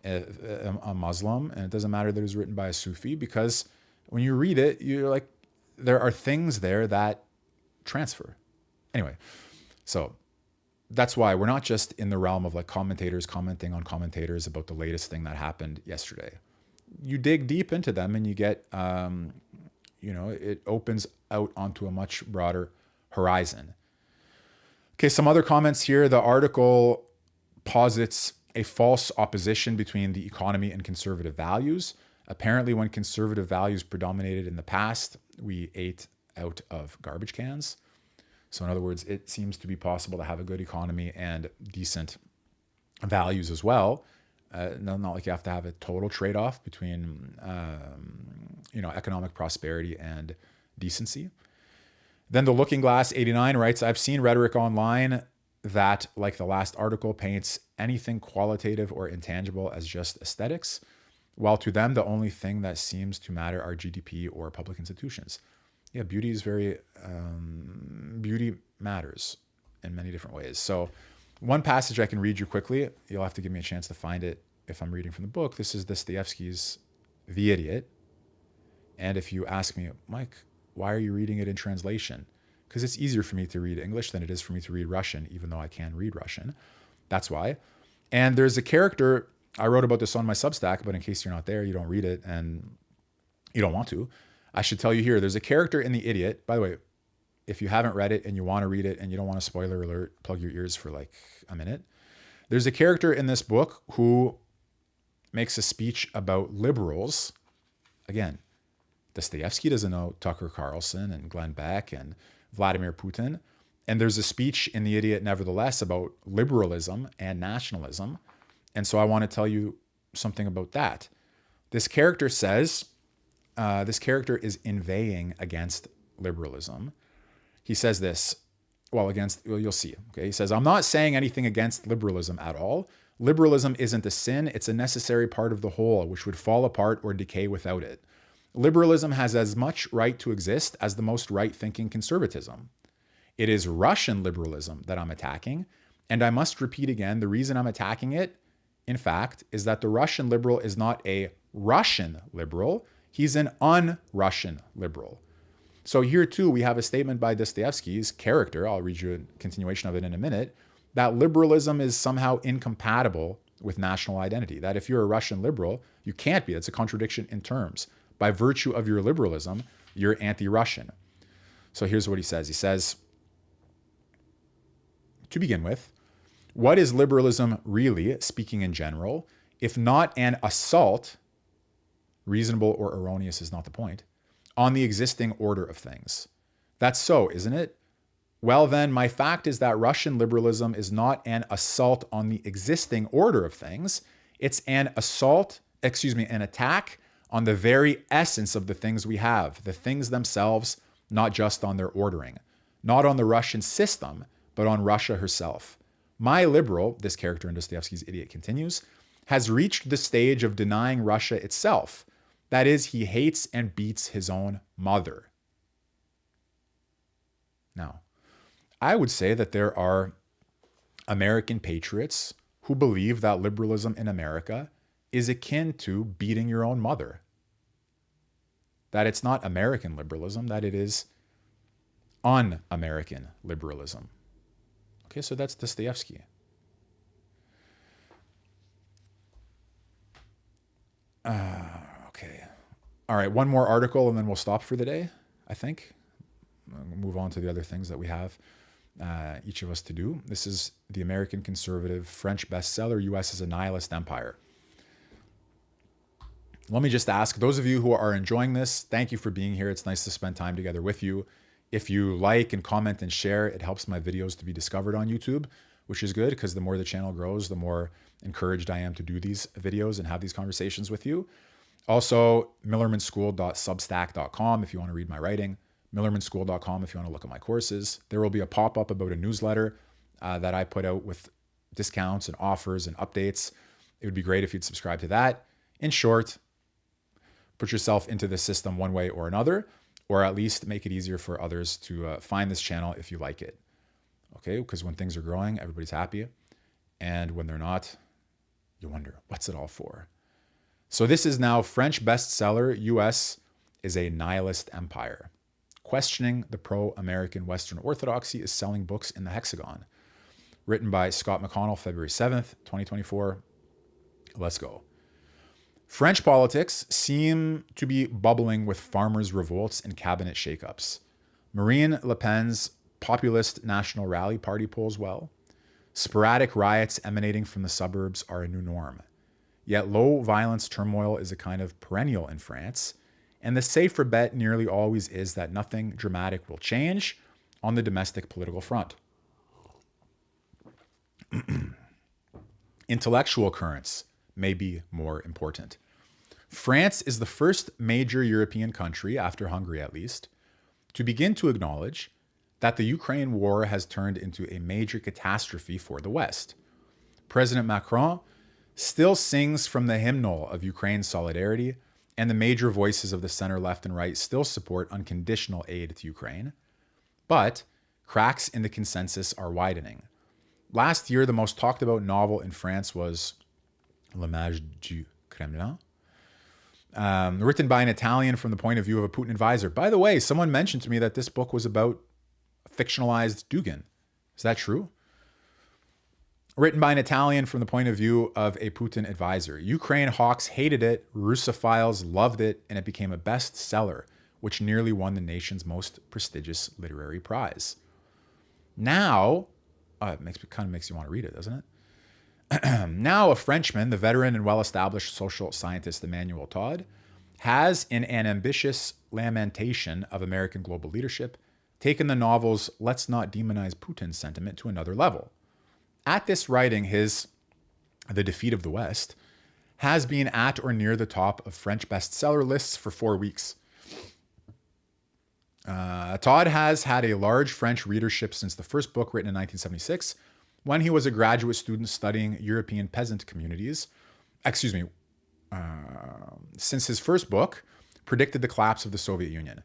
a Muslim, and it doesn't matter that it was written by a Sufi, because when you read it, you're like, there are things there that transfer. Anyway, so that's why we're not just in the realm of like commentators commenting on commentators about the latest thing that happened yesterday. You dig deep into them and you get, it opens out onto a much broader horizon. Okay, some other comments here. The article posits a false opposition between the economy and conservative values. Apparently, when conservative values predominated in the past, we ate out of garbage cans. So in other words, it seems to be possible to have a good economy and decent values as well. Not like you have to have a total trade-off between, economic prosperity and decency. Then the Looking Glass 89 writes, I've seen rhetoric online that, like the last article, paints anything qualitative or intangible as just aesthetics, while to them the only thing that seems to matter are GDP or public institutions. Yeah, beauty matters in many different ways. So one passage I can read you quickly, you'll have to give me a chance to find it if I'm reading from the book. This is Dostoevsky's The Idiot. And if you ask me, Mike, why are you reading it in translation? Because it's easier for me to read English than it is for me to read Russian, even though I can read Russian. That's why. And there's a character, I wrote about this on my Substack, but in case you're not there, you don't read it and you don't want to, I should tell you here, there's a character in The Idiot. By the way, if you haven't read it and you want to read it and you don't want a spoiler alert, plug your ears for like a minute. There's a character in this book who makes a speech about liberals. Again, Dostoevsky doesn't know Tucker Carlson and Glenn Beck and Vladimir Putin. And there's a speech in The Idiot, nevertheless, about liberalism and nationalism. And so I want to tell you something about that. This character says, this character is inveighing against liberalism. He says this, you'll see. Okay, he says, I'm not saying anything against liberalism at all. Liberalism isn't a sin. It's a necessary part of the whole, which would fall apart or decay without it. Liberalism has as much right to exist as the most right-thinking conservatism. It is Russian liberalism that I'm attacking, and I must repeat again, the reason I'm attacking it, in fact, is that the Russian liberal is not a Russian liberal, he's an un-Russian liberal. So here too, we have a statement by Dostoevsky's character, I'll read you a continuation of it in a minute, that liberalism is somehow incompatible with national identity. That if you're a Russian liberal, you can't be. That's a contradiction in terms. By virtue of your liberalism, you're anti-Russian. So here's what he says. He says, to begin with, what is liberalism really, speaking in general, if not an assault, reasonable or erroneous is not the point, on the existing order of things? That's so, isn't it? Well, then, my fact is that Russian liberalism is not an assault on the existing order of things. It's an attack on the very essence of the things we have, the things themselves, not just on their ordering, not on the Russian system, but on Russia herself. My liberal, this character in Dostoevsky's Idiot continues, has reached the stage of denying Russia itself. That is, he hates and beats his own mother. Now, I would say that there are American patriots who believe that liberalism in America is akin to beating your own mother. That it's not American liberalism, that it is un-American liberalism. Okay, so that's Dostoevsky. Okay. All right, one more article and then we'll stop for the day, I think. We'll move on to the other things that we have, each of us to do. This is the American conservative French bestseller, U.S. is a Nihilist Empire. Let me just ask, those of you who are enjoying this, thank you for being here. It's nice to spend time together with you. If you like and comment and share, it helps my videos to be discovered on YouTube, which is good because the more the channel grows, the more encouraged I am to do these videos and have these conversations with you. Also, millermanschool.substack.com if you want to read my writing, millermanschool.com if you want to look at my courses. There will be a pop-up about a newsletter that I put out with discounts and offers and updates. It would be great if you'd subscribe to that. In short, put yourself into the system one way or another, or at least make it easier for others to find this channel if you like it. Okay, because when things are growing, everybody's happy. And when they're not, you wonder, what's it all for? So this is now French bestseller, U.S. is a Nihilist Empire. Questioning the pro-American Western Orthodoxy is selling books in the Hexagon. Written by Scott McConnell, February 7th, 2024. Let's go. French politics seem to be bubbling with farmers' revolts and cabinet shakeups. Marine Le Pen's populist National Rally Party polls well. Sporadic riots emanating from the suburbs are a new norm. Yet low violence turmoil is a kind of perennial in France, and the safer bet nearly always is that nothing dramatic will change on the domestic political front. Intellectual currents may be more important. France is the first major European country, after Hungary at least, to begin to acknowledge that the Ukraine war has turned into a major catastrophe for the West. President Macron still sings from the hymnal of Ukraine's solidarity, and the major voices of the center, left, and right still support unconditional aid to Ukraine. But cracks in the consensus are widening. Last year, the most talked about novel in France was L'Image du Kremlin, written by an Italian from the point of view of a Putin advisor. By the way, someone mentioned to me that this book was about fictionalized Dugan. Is that true? Written by an Italian from the point of view of a Putin advisor. Ukraine hawks hated it, Russophiles loved it, and it became a bestseller, which nearly won the nation's most prestigious literary prize. Now, it kind of makes you want to read it, doesn't it? Now, a Frenchman, the veteran and well-established social scientist Emanuel Todd, has, in an ambitious lamentation of American global leadership, taken the novel's "let's not demonize Putin" sentiment to another level. At this writing, his The Defeat of the West has been at or near the top of French bestseller lists for 4 weeks. Todd has had a large French readership since the first book, written in 1976, when he was a graduate student studying European peasant communities. Since his first book predicted the collapse of the Soviet Union.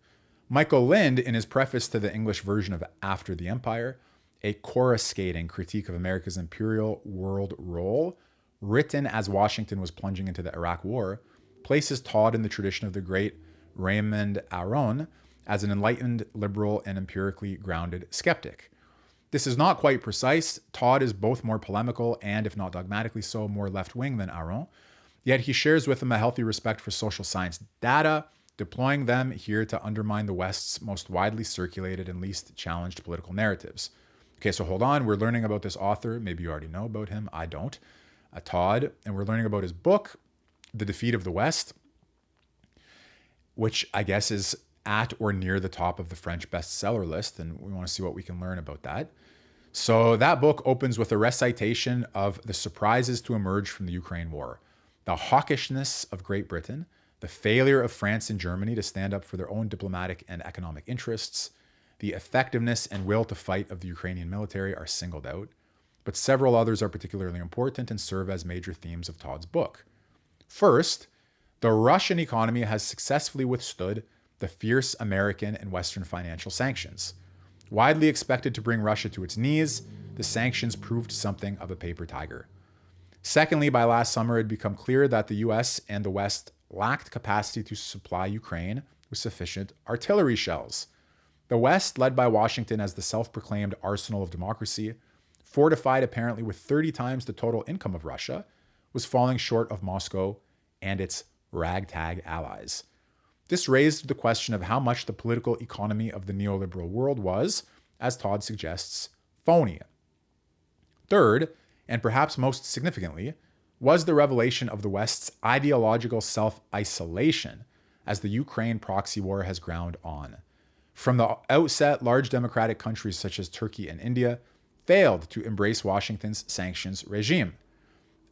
Michael Lind, in his preface to the English version of After the Empire, a coruscating critique of America's imperial world role, written as Washington was plunging into the Iraq War, places Todd in the tradition of the great Raymond Aron as an enlightened, liberal, and empirically grounded skeptic. This is not quite precise. Todd is both more polemical and, if not dogmatically so, more left-wing than Aron. Yet he shares with him a healthy respect for social science data, deploying them here to undermine the West's most widely circulated and least challenged political narratives. Okay, so hold on. We're learning about this author. Maybe you already know about him. I don't. Todd. And we're learning about his book, The Defeat of the West, which I guess is at or near the top of the French bestseller list. And we want to see what we can learn about that. So that book opens with a recitation of the surprises to emerge from the Ukraine war, the hawkishness of Great Britain, the failure of France and Germany to stand up for their own diplomatic and economic interests, the effectiveness and will to fight of the Ukrainian military are singled out, but several others are particularly important and serve as major themes of Todd's book. First, the Russian economy has successfully withstood the fierce American and Western financial sanctions. Widely expected to bring Russia to its knees, the sanctions proved something of a paper tiger. Secondly, by last summer, it had become clear that the US and the West lacked capacity to supply Ukraine with sufficient artillery shells. The West, led by Washington as the self-proclaimed arsenal of democracy, fortified apparently with 30 times the total income of Russia, was falling short of Moscow and its ragtag allies. This raised the question of how much the political economy of the neoliberal world was, as Todd suggests, phony. Third, and perhaps most significantly, was the revelation of the West's ideological self-isolation as the Ukraine proxy war has ground on. From the outset, large democratic countries such as Turkey and India failed to embrace Washington's sanctions regime.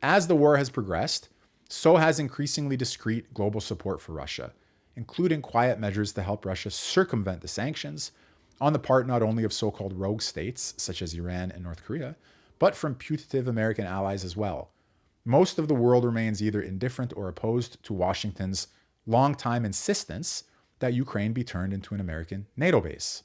As the war has progressed, so has increasingly discreet global support for Russia, including quiet measures to help Russia circumvent the sanctions on the part not only of so-called rogue states such as Iran and North Korea, but from putative American allies as well. Most of the world remains either indifferent or opposed to Washington's long-time insistence that Ukraine be turned into an American NATO base.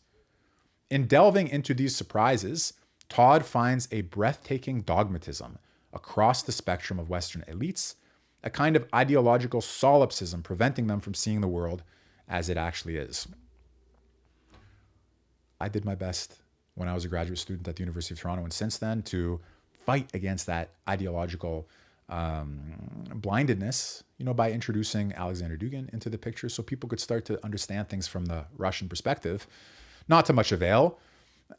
In delving into these surprises, Todd finds a breathtaking dogmatism across the spectrum of Western elites, a kind of ideological solipsism preventing them from seeing the world as it actually is. I did my best when I was a graduate student at the University of Toronto and since then to fight against that ideological blindedness, by introducing Alexander Dugan into the picture so people could start to understand things from the Russian perspective. Not to much avail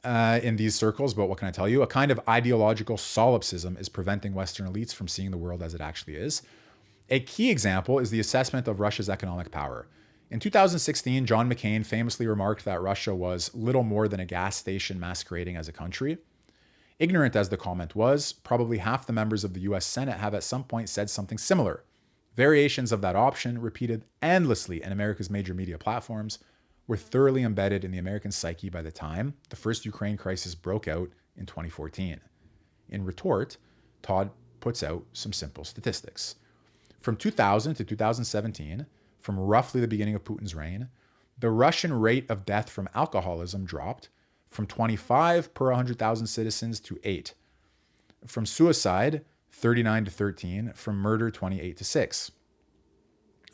in these circles, but what can I tell you? A kind of ideological solipsism is preventing Western elites from seeing the world as it actually is. A key example is the assessment of Russia's economic power. In 2016, John McCain famously remarked that Russia was little more than a gas station masquerading as a country. Ignorant as the comment was, probably half the members of the US Senate have at some point said something similar. Variations of that option, repeated endlessly in America's major media platforms, were thoroughly embedded in the American psyche by the time the first Ukraine crisis broke out in 2014. In retort, Todd puts out some simple statistics. From 2000 to 2017, from roughly the beginning of Putin's reign, the Russian rate of death from alcoholism dropped from 25 per 100,000 citizens to 8. From suicide, 39 to 13. From murder, 28 to 6.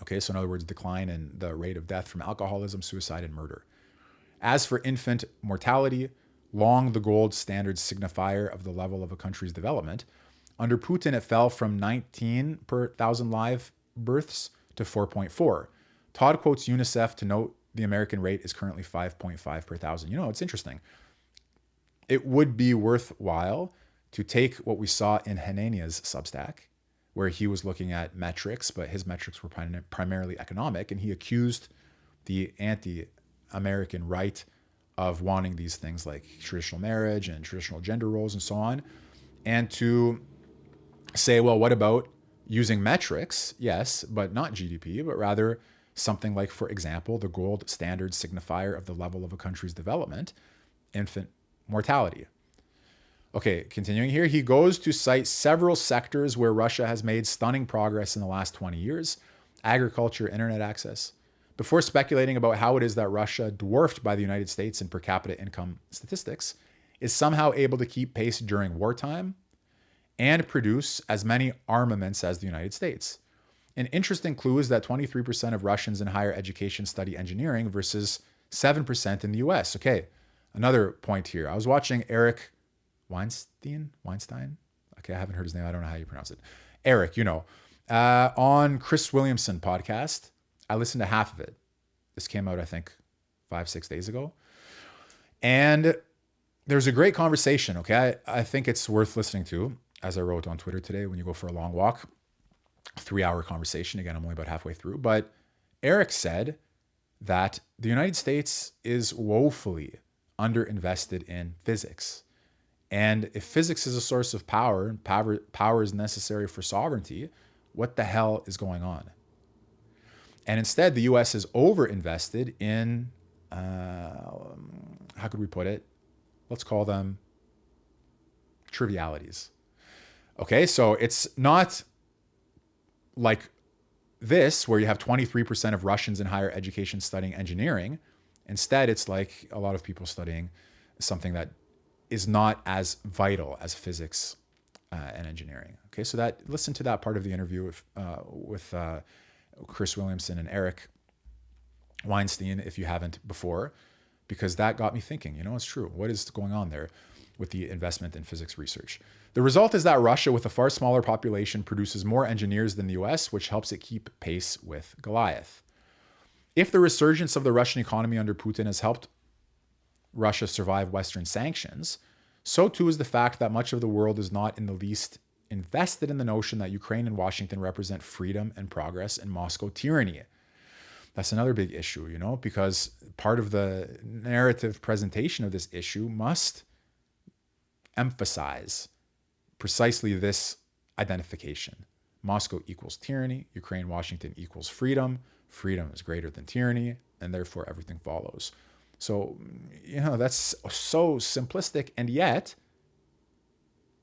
Okay, so in other words, decline in the rate of death from alcoholism, suicide, and murder. As for infant mortality, long the gold standard signifier of the level of a country's development, under Putin it fell from 19 per 1,000 live births to 4.4. Todd quotes UNICEF to note the American rate is currently 5.5 per 1,000. It's interesting. It would be worthwhile to take what we saw in Hanania's Substack, where he was looking at metrics, but his metrics were primarily economic, and he accused the anti-American right of wanting these things like traditional marriage and traditional gender roles and so on, and to say, well, what about using metrics? Yes, but not GDP, but rather something like, for example, the gold standard signifier of the level of a country's development, infant mortality. Okay, continuing here, he goes to cite several sectors where Russia has made stunning progress in the last 20 years, agriculture, internet access, before speculating about how it is that Russia, dwarfed by the United States in per capita income statistics, is somehow able to keep pace during wartime and produce as many armaments as the United States. An interesting clue is that 23% of Russians in higher education study engineering versus 7% in the US. Okay, another point here. I was watching Eric Weinstein? Okay, I haven't heard his name. I don't know how you pronounce it. Eric, on Chris Williamson podcast. I listened to half of it. This came out, I think, 5-6 days ago. And there's a great conversation, okay? I think it's worth listening to, as I wrote on Twitter today, when you go for a long walk. 3-hour conversation. Again, I'm only about halfway through. But Eric said that the United States is woefully underinvested in physics. And if physics is a source of power, and power is necessary for sovereignty, what the hell is going on? And instead, the US is overinvested in, how could we put it? Let's call them trivialities. Okay, so it's not like this, where you have 23% of Russians in higher education studying engineering. Instead, it's like a lot of people studying something that is not as vital as physics and engineering. Okay, so listen to that part of the interview with Chris Williamson and Eric Weinstein if you haven't before, because that got me thinking, it's true. What is going on there with the investment in physics research? The result is that Russia, with a far smaller population, produces more engineers than the US, which helps it keep pace with Goliath. If the resurgence of the Russian economy under Putin has helped Russia survive Western sanctions, so too is the fact that much of the world is not in the least invested in the notion that Ukraine and Washington represent freedom and progress and Moscow tyranny. That's another big issue, because part of the narrative presentation of this issue must emphasize precisely this identification. Moscow equals tyranny, Ukraine, Washington equals freedom. Freedom is greater than tyranny, and therefore everything follows. So, that's so simplistic, and yet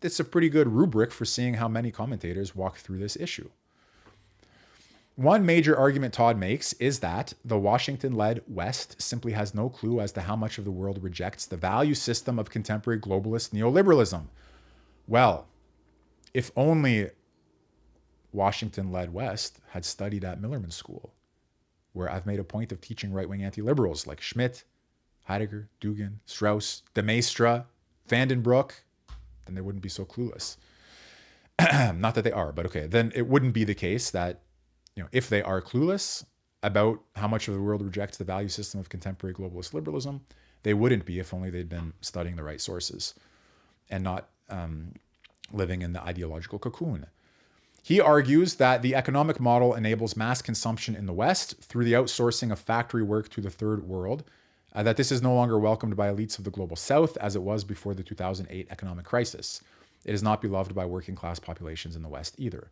it's a pretty good rubric for seeing how many commentators walk through this issue. One major argument Todd makes is that the Washington-led West simply has no clue as to how much of the world rejects the value system of contemporary globalist neoliberalism. Well, if only Washington-led West had studied at Millerman School, where I've made a point of teaching right-wing anti-liberals like Schmidt, Heidegger, Dugan, Strauss, de Maistre, Vandenbroek, then they wouldn't be so clueless. Not that they are, but okay. Then it wouldn't be the case that, if they are clueless about how much of the world rejects the value system of contemporary globalist liberalism, they wouldn't be if only they'd been studying the right sources and not living in the ideological cocoon. He argues that the economic model enables mass consumption in the West through the outsourcing of factory work to the third world, that this is no longer welcomed by elites of the global South as it was before the 2008 economic crisis. It is not beloved by working class populations in the West either.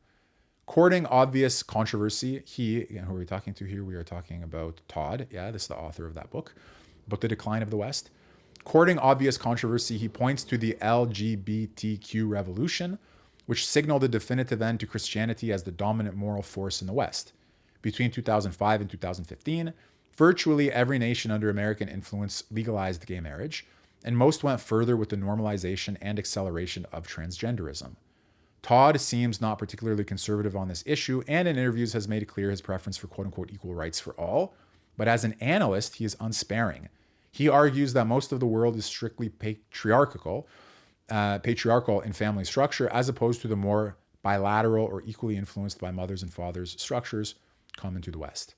Courting obvious controversy, who are we talking to here? We are talking about Todd. Yeah, this is the author of that book The Decline of the West. Courting obvious controversy, he points to the LGBTQ revolution, which signaled a definitive end to Christianity as the dominant moral force in the West. Between 2005 and 2015, virtually every nation under American influence legalized gay marriage, and most went further with the normalization and acceleration of transgenderism. Todd seems not particularly conservative on this issue, and in interviews has made clear his preference for quote-unquote equal rights for all, but as an analyst, he is unsparing. He argues that most of the world is strictly patriarchal in family structure, as opposed to the more bilateral or equally influenced by mothers and fathers structures common to the West.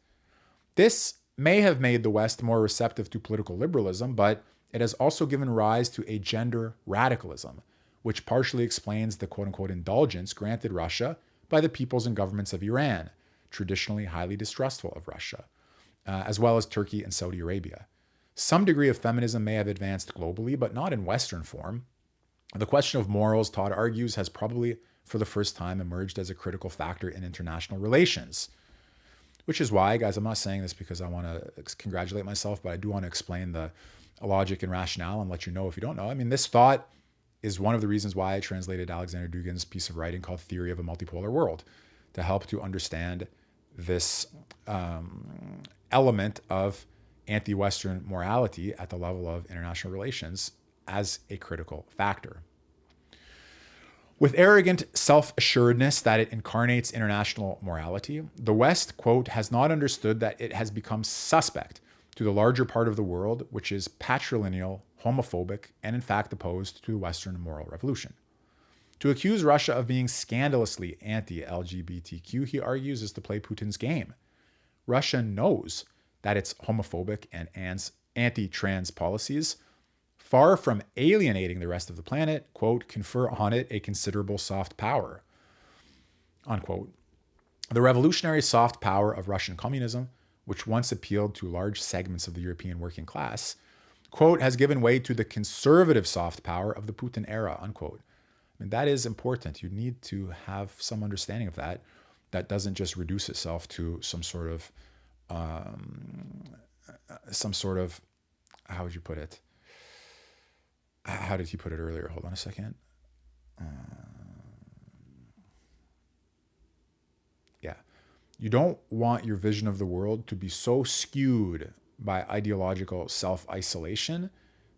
This may have made the West more receptive to political liberalism, but it has also given rise to a gender radicalism, which partially explains the quote-unquote indulgence granted Russia by the peoples and governments of Iran, traditionally highly distrustful of Russia, as well as Turkey and Saudi Arabia. Some degree of feminism may have advanced globally, but not in Western form. The question of morals, Todd argues, has probably for the first time emerged as a critical factor in international relations. Which is why, guys, I'm not saying this because I want to congratulate myself, but I do want to explain the logic and rationale and let you know if you don't know. I mean, this thought is one of the reasons why I translated Alexander Dugan's piece of writing called Theory of a Multipolar World, to help to understand this element of anti-Western morality at the level of international relations as a critical factor. With arrogant self-assuredness that it incarnates international morality, the West, quote, has not understood that it has become suspect to the larger part of the world, which is patrilineal, homophobic, and in fact opposed to the Western moral revolution. To accuse Russia of being scandalously anti-LGBTQ, he argues, is to play Putin's game. Russia knows that its homophobic and anti-trans policies, far from alienating the rest of the planet, quote, confer on it a considerable soft power, unquote. The revolutionary soft power of Russian communism, which once appealed to large segments of the European working class, quote, has given way to the conservative soft power of the Putin era, unquote. I mean, that is important. You need to have some understanding of that. That doesn't just reduce itself to some sort of, how would you put it? How did he put it earlier? Hold on a second. Yeah. You don't want your vision of the world to be so skewed by ideological self-isolation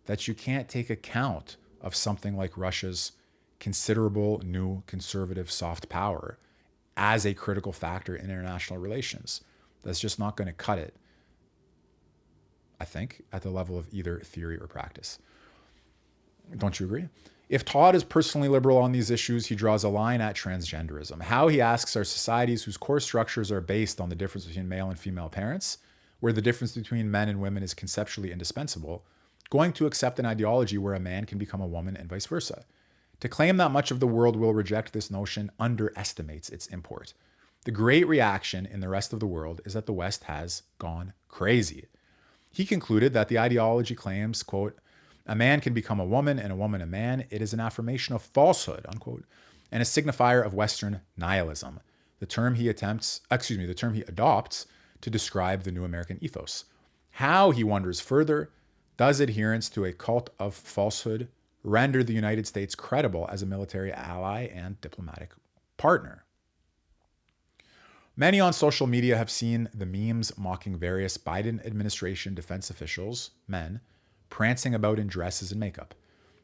that you can't take account of something like Russia's considerable new conservative soft power as a critical factor in international relations. That's just not going to cut it, I think, at the level of either theory or practice. Don't you agree? If Todd is personally liberal on these issues, he draws a line at transgenderism. How, he asks, are societies whose core structures are based on the difference between male and female parents, where the difference between men and women is conceptually indispensable, going to accept an ideology where a man can become a woman and vice versa? To claim that much of the world will reject this notion underestimates its import. The great reaction in the rest of the world is that the West has gone crazy. He concluded that the ideology claims, quote, a man can become a woman and a woman a man. It is an affirmation of falsehood, unquote, and a signifier of Western nihilism, the term he adopts to describe the new American ethos. How, he wonders further, does adherence to a cult of falsehood render the United States credible as a military ally and diplomatic partner? Many on social media have seen the memes mocking various Biden administration defense officials, men, prancing about in dresses and makeup.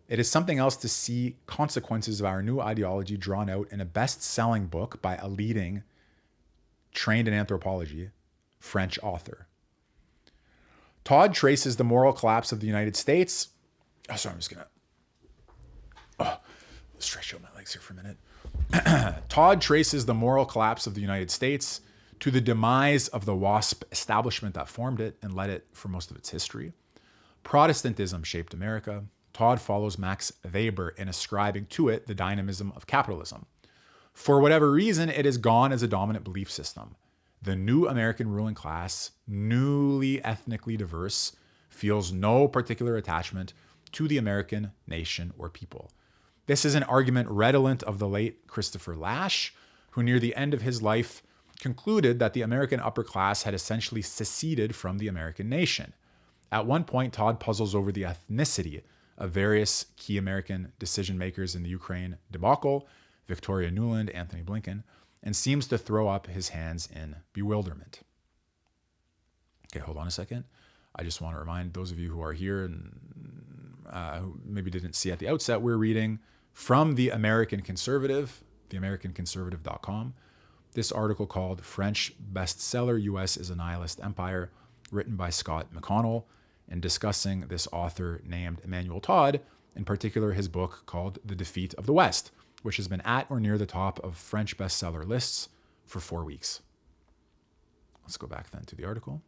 It is something else to see consequences of our new ideology drawn out in a best-selling book by a leading, trained in anthropology, French author. Todd traces the moral collapse of the United States. Oh, sorry, I'm just going to stretch out my legs here for a minute. Todd traces the moral collapse of the United States to the demise of the WASP establishment that formed it and led it for most of its history. Protestantism shaped America. Todd follows Max Weber in ascribing to it the dynamism of capitalism. For whatever reason, it is gone as a dominant belief system. The new American ruling class, newly ethnically diverse, feels no particular attachment to the American nation or people. This is an argument redolent of the late Christopher Lasch, who near the end of his life concluded that the American upper class had essentially seceded from the American nation. At one point, Todd puzzles over the ethnicity of various key American decision makers in the Ukraine debacle, Victoria Nuland, Anthony Blinken, and seems to throw up his hands in bewilderment. Okay, hold on a second. I just want to remind those of you who are here and who maybe didn't see at the outset, we're reading from The American Conservative, theamericanconservative.com, this article called French Bestseller, U.S. is a Nihilist Empire, written by Scott McConnell, and discussing this author named Emanuel Todd, in particular his book called The Defeat of the West, which has been at or near the top of French bestseller lists for 4 weeks. Let's go back then to the article.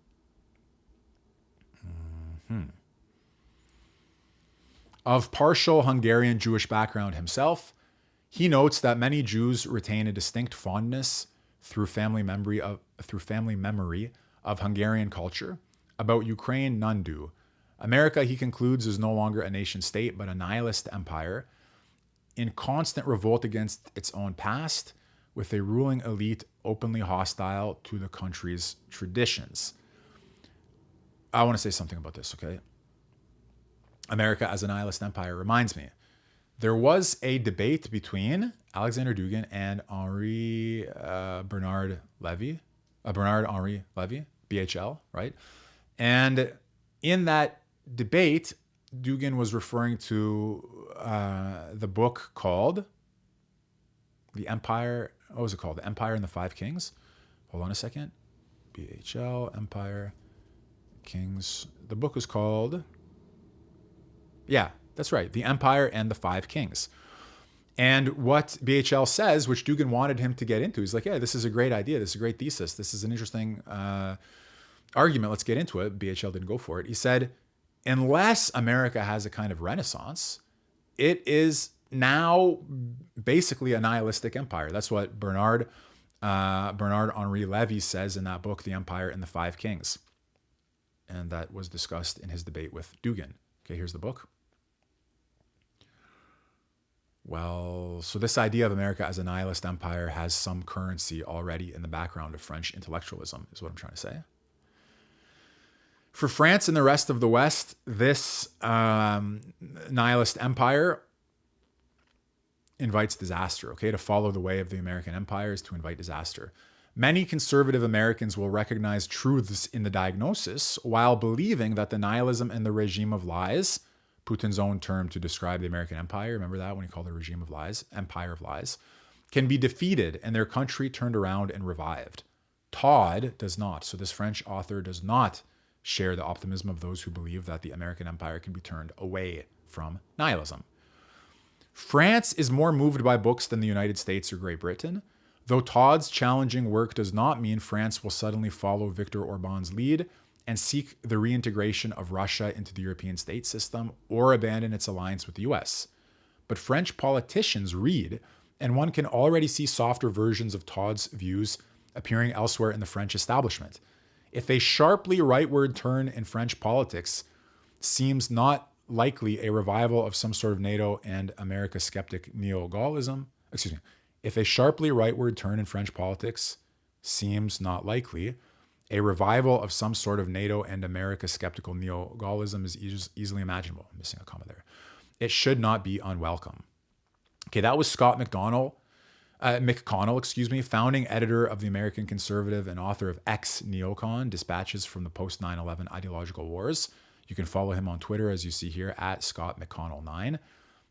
Of partial Hungarian Jewish background himself, he notes that many Jews retain a distinct fondness through family memory of Hungarian culture. About Ukraine, none do. America, he concludes, is no longer a nation state, but a nihilist empire in constant revolt against its own past, with a ruling elite openly hostile to the country's traditions. I want to say something about this, okay? America as a nihilist empire reminds me. There was a debate between Alexander Dugan and Bernard Henri Levy, BHL, right? And in that debate, Dugan was referring to the book called The Empire. What was it called? The Empire and the Five Kings. Hold on a second. BHL, Empire, Kings. The book was called, yeah, that's right, The Empire and the Five Kings. And what BHL says, which Dugan wanted him to get into, he's like, yeah, this is a great idea. This is a great thesis. This is an interesting argument. Let's get into it. BHL didn't go for it. He said, unless America has a kind of renaissance, it is now basically a nihilistic empire. That's what Bernard Henri Levy says in that book, The Empire and the Five Kings. And that was discussed in his debate with Dugan. Okay, here's the book. Well, so this idea of America as a nihilist empire has some currency already in the background of French intellectualism, is what I'm trying to say. For France and the rest of the West, this nihilist empire invites disaster, okay? To follow the way of the American empire is to invite disaster. Many conservative Americans will recognize truths in the diagnosis while believing that the nihilism and the regime of lies, Putin's own term to describe the American empire, remember that when he called it a regime of lies, empire of lies, can be defeated and their country turned around and revived. Todd does not. So this French author does not share the optimism of those who believe that the American empire can be turned away from nihilism. France is more moved by books than the United States or Great Britain, though Todd's challenging work does not mean France will suddenly follow Viktor Orban's lead and seek the reintegration of Russia into the European state system or abandon its alliance with the US. But French politicians read, and one can already see softer versions of Todd's views appearing elsewhere in the French establishment. If a sharply rightward turn in French politics seems not likely a revival of some sort of NATO and America skeptic neo-Gaullism, if a sharply rightward turn in French politics seems not likely, a revival of some sort of NATO and America skeptical neo-Gaullism is easily imaginable. I'm missing a comma there. It should not be unwelcome. Okay, that was Scott McConnell, founding editor of the American Conservative and author of Ex-Neocon, Dispatches from the Post-9/11 Ideological Wars. You can follow him on Twitter, as you see here, at Scott McConnell9.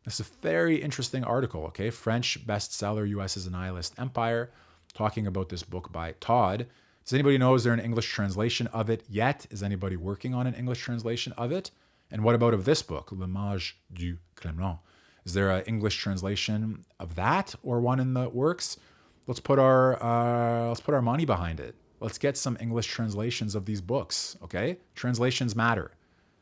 This is a very interesting article, okay? French bestseller, U.S. is a Nihilist Empire, talking about this book by Todd. Does anybody know, is there an English translation of it yet? Is anybody working on an English translation of it? And what about of this book, L'Image du Kremlin? Is there an English translation of that or one in the works? Let's put our money behind it. Let's get some English translations of these books, okay? Translations matter.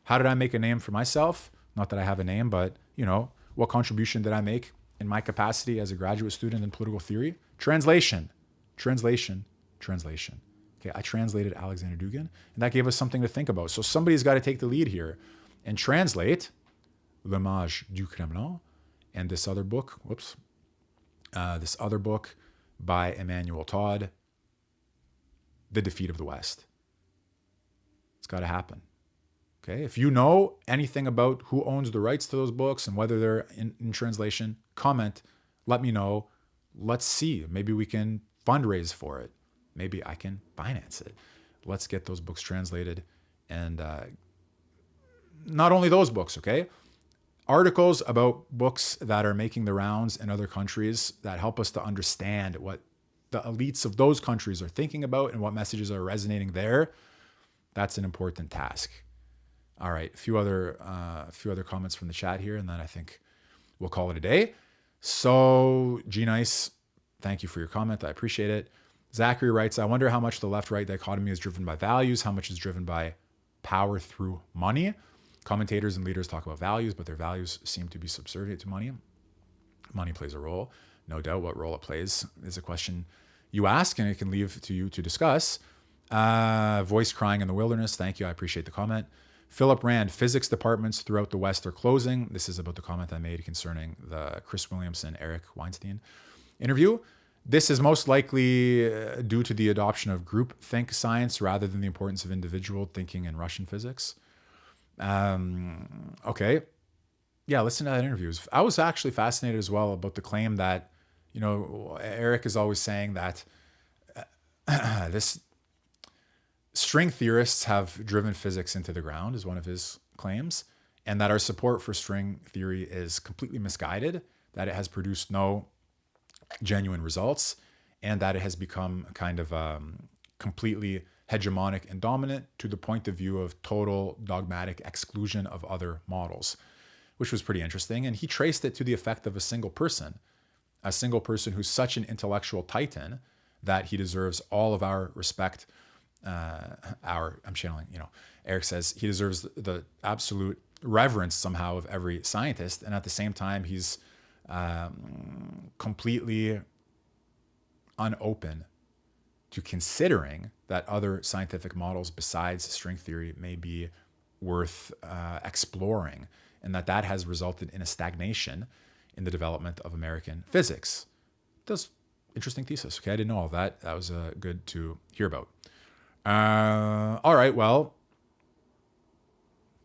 How did I make a name for myself? Not that I have a name, but, you know, what contribution did I make in my capacity as a graduate student in political theory? Translation. Okay, I translated Alexander Dugan, and that gave us something to think about. So somebody's got to take the lead here and translate L'Image du Kremlin and this other book, this other book by Emanuel Todd, The Defeat of the West. It's got to happen. Okay, if you know anything about who owns the rights to those books and whether they're in translation, comment, let me know. Let's see. Maybe we can fundraise for it. Maybe I can finance it. Let's get those books translated. And not only those books, okay? Articles about books that are making the rounds in other countries that help us to understand what the elites of those countries are thinking about and what messages are resonating there. That's an important task. All right, a few other comments from the chat here, and then I think we'll call it a day. So, G-Nice, thank you for your comment. I appreciate it. Zachary writes, I wonder how much the left-right dichotomy is driven by values, how much is driven by power through money. Commentators and leaders talk about values, but their values seem to be subservient to money. Money plays a role. No doubt what role it plays is a question you ask, and it can leave to you to discuss. Voice crying in the wilderness. Thank you. I appreciate the comment. Philip Rand, physics departments throughout the West are closing. This is about the comment I made concerning the Chris Williamson, Eric Weinstein interview. This is most likely due to the adoption of groupthink science rather than the importance of individual thinking in Russian physics. Okay. Yeah, listen to that interview. I was actually fascinated as well about the claim that, you know, Eric is always saying that this string theorists have driven physics into the ground is one of his claims, and that our support for string theory is completely misguided, that it has produced no genuine results, and that it has become kind of completely hegemonic and dominant, to the point of view of total dogmatic exclusion of other models, which was pretty interesting. And he traced it to the effect of a single person who's such an intellectual titan that he deserves all of our respect. I'm channeling, Eric says he deserves the absolute reverence somehow of every scientist. And at the same time, he's completely unopen to considering that other scientific models besides string theory may be worth exploring, and that has resulted in a stagnation in the development of American physics. That's interesting thesis. Okay, I didn't know all that. That was good to hear about. All right, well,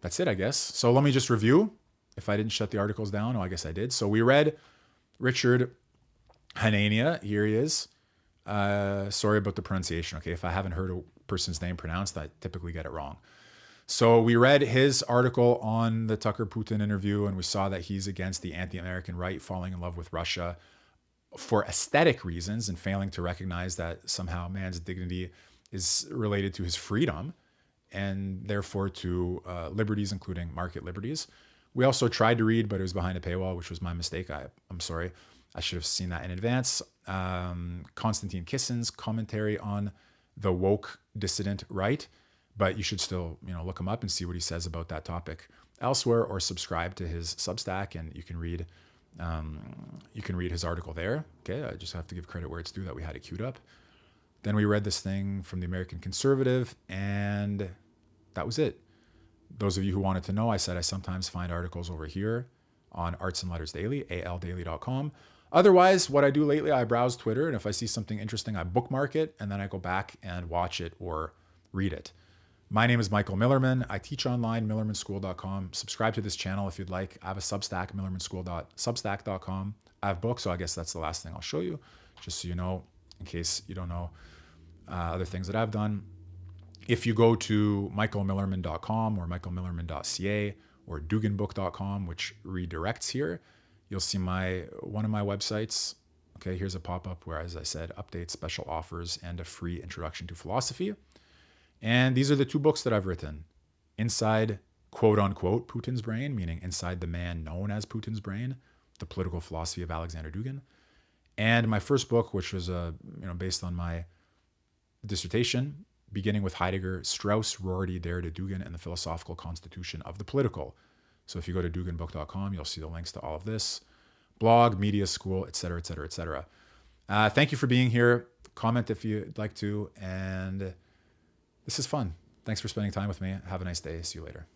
that's it, I guess. So let me just review. If I didn't shut the articles down, I guess I did. So we read Richard Hanania. Here he is. Sorry about the pronunciation. Okay, if I haven't heard a person's name pronounced, I typically get it wrong. So we read his article on the Tucker Putin interview, and we saw that he's against the anti-American right, falling in love with Russia for aesthetic reasons and failing to recognize that somehow man's dignity is related to his freedom and therefore to liberties, including market liberties. We also tried to read, but it was behind a paywall, which was my mistake. I'm sorry. I should have seen that in advance. Konstantin Kissen's commentary on the woke dissident right, but you should still, look him up and see what he says about that topic elsewhere, or subscribe to his Substack, and you can read his article there. Okay, I just have to give credit where it's due that we had it queued up. Then we read this thing from the American Conservative, and that was it. Those of you who wanted to know, I said I sometimes find articles over here on Arts and Letters Daily, aldaily.com. Otherwise, what I do lately, I browse Twitter, and if I see something interesting, I bookmark it, and then I go back and watch it or read it. My name is Michael Millerman. I teach online, millermanschool.com. Subscribe to this channel if you'd like. I have a Substack, millermanschool.substack.com. I have books, so I guess that's the last thing I'll show you, just so you know, in case you don't know other things that I've done. If you go to michaelmillerman.com or michaelmillerman.ca or duganbook.com, which redirects here, you'll see one of my websites. Okay, here's a pop-up where, as I said, updates, special offers, and a free introduction to philosophy. And these are the two books that I've written. Inside, quote unquote, Putin's brain, meaning inside the man known as Putin's brain, the political philosophy of Alexander Dugan. And my first book, which was based on my dissertation, beginning with Heidegger, Strauss, Rorty, Derrida, Dugan, and the philosophical constitution of the political. So if you go to duganbook.com, you'll see the links to all of this. Blog, media school, etc., etc., etc. Thank you for being here. Comment if you'd like to. And this is fun. Thanks for spending time with me. Have a nice day. See you later.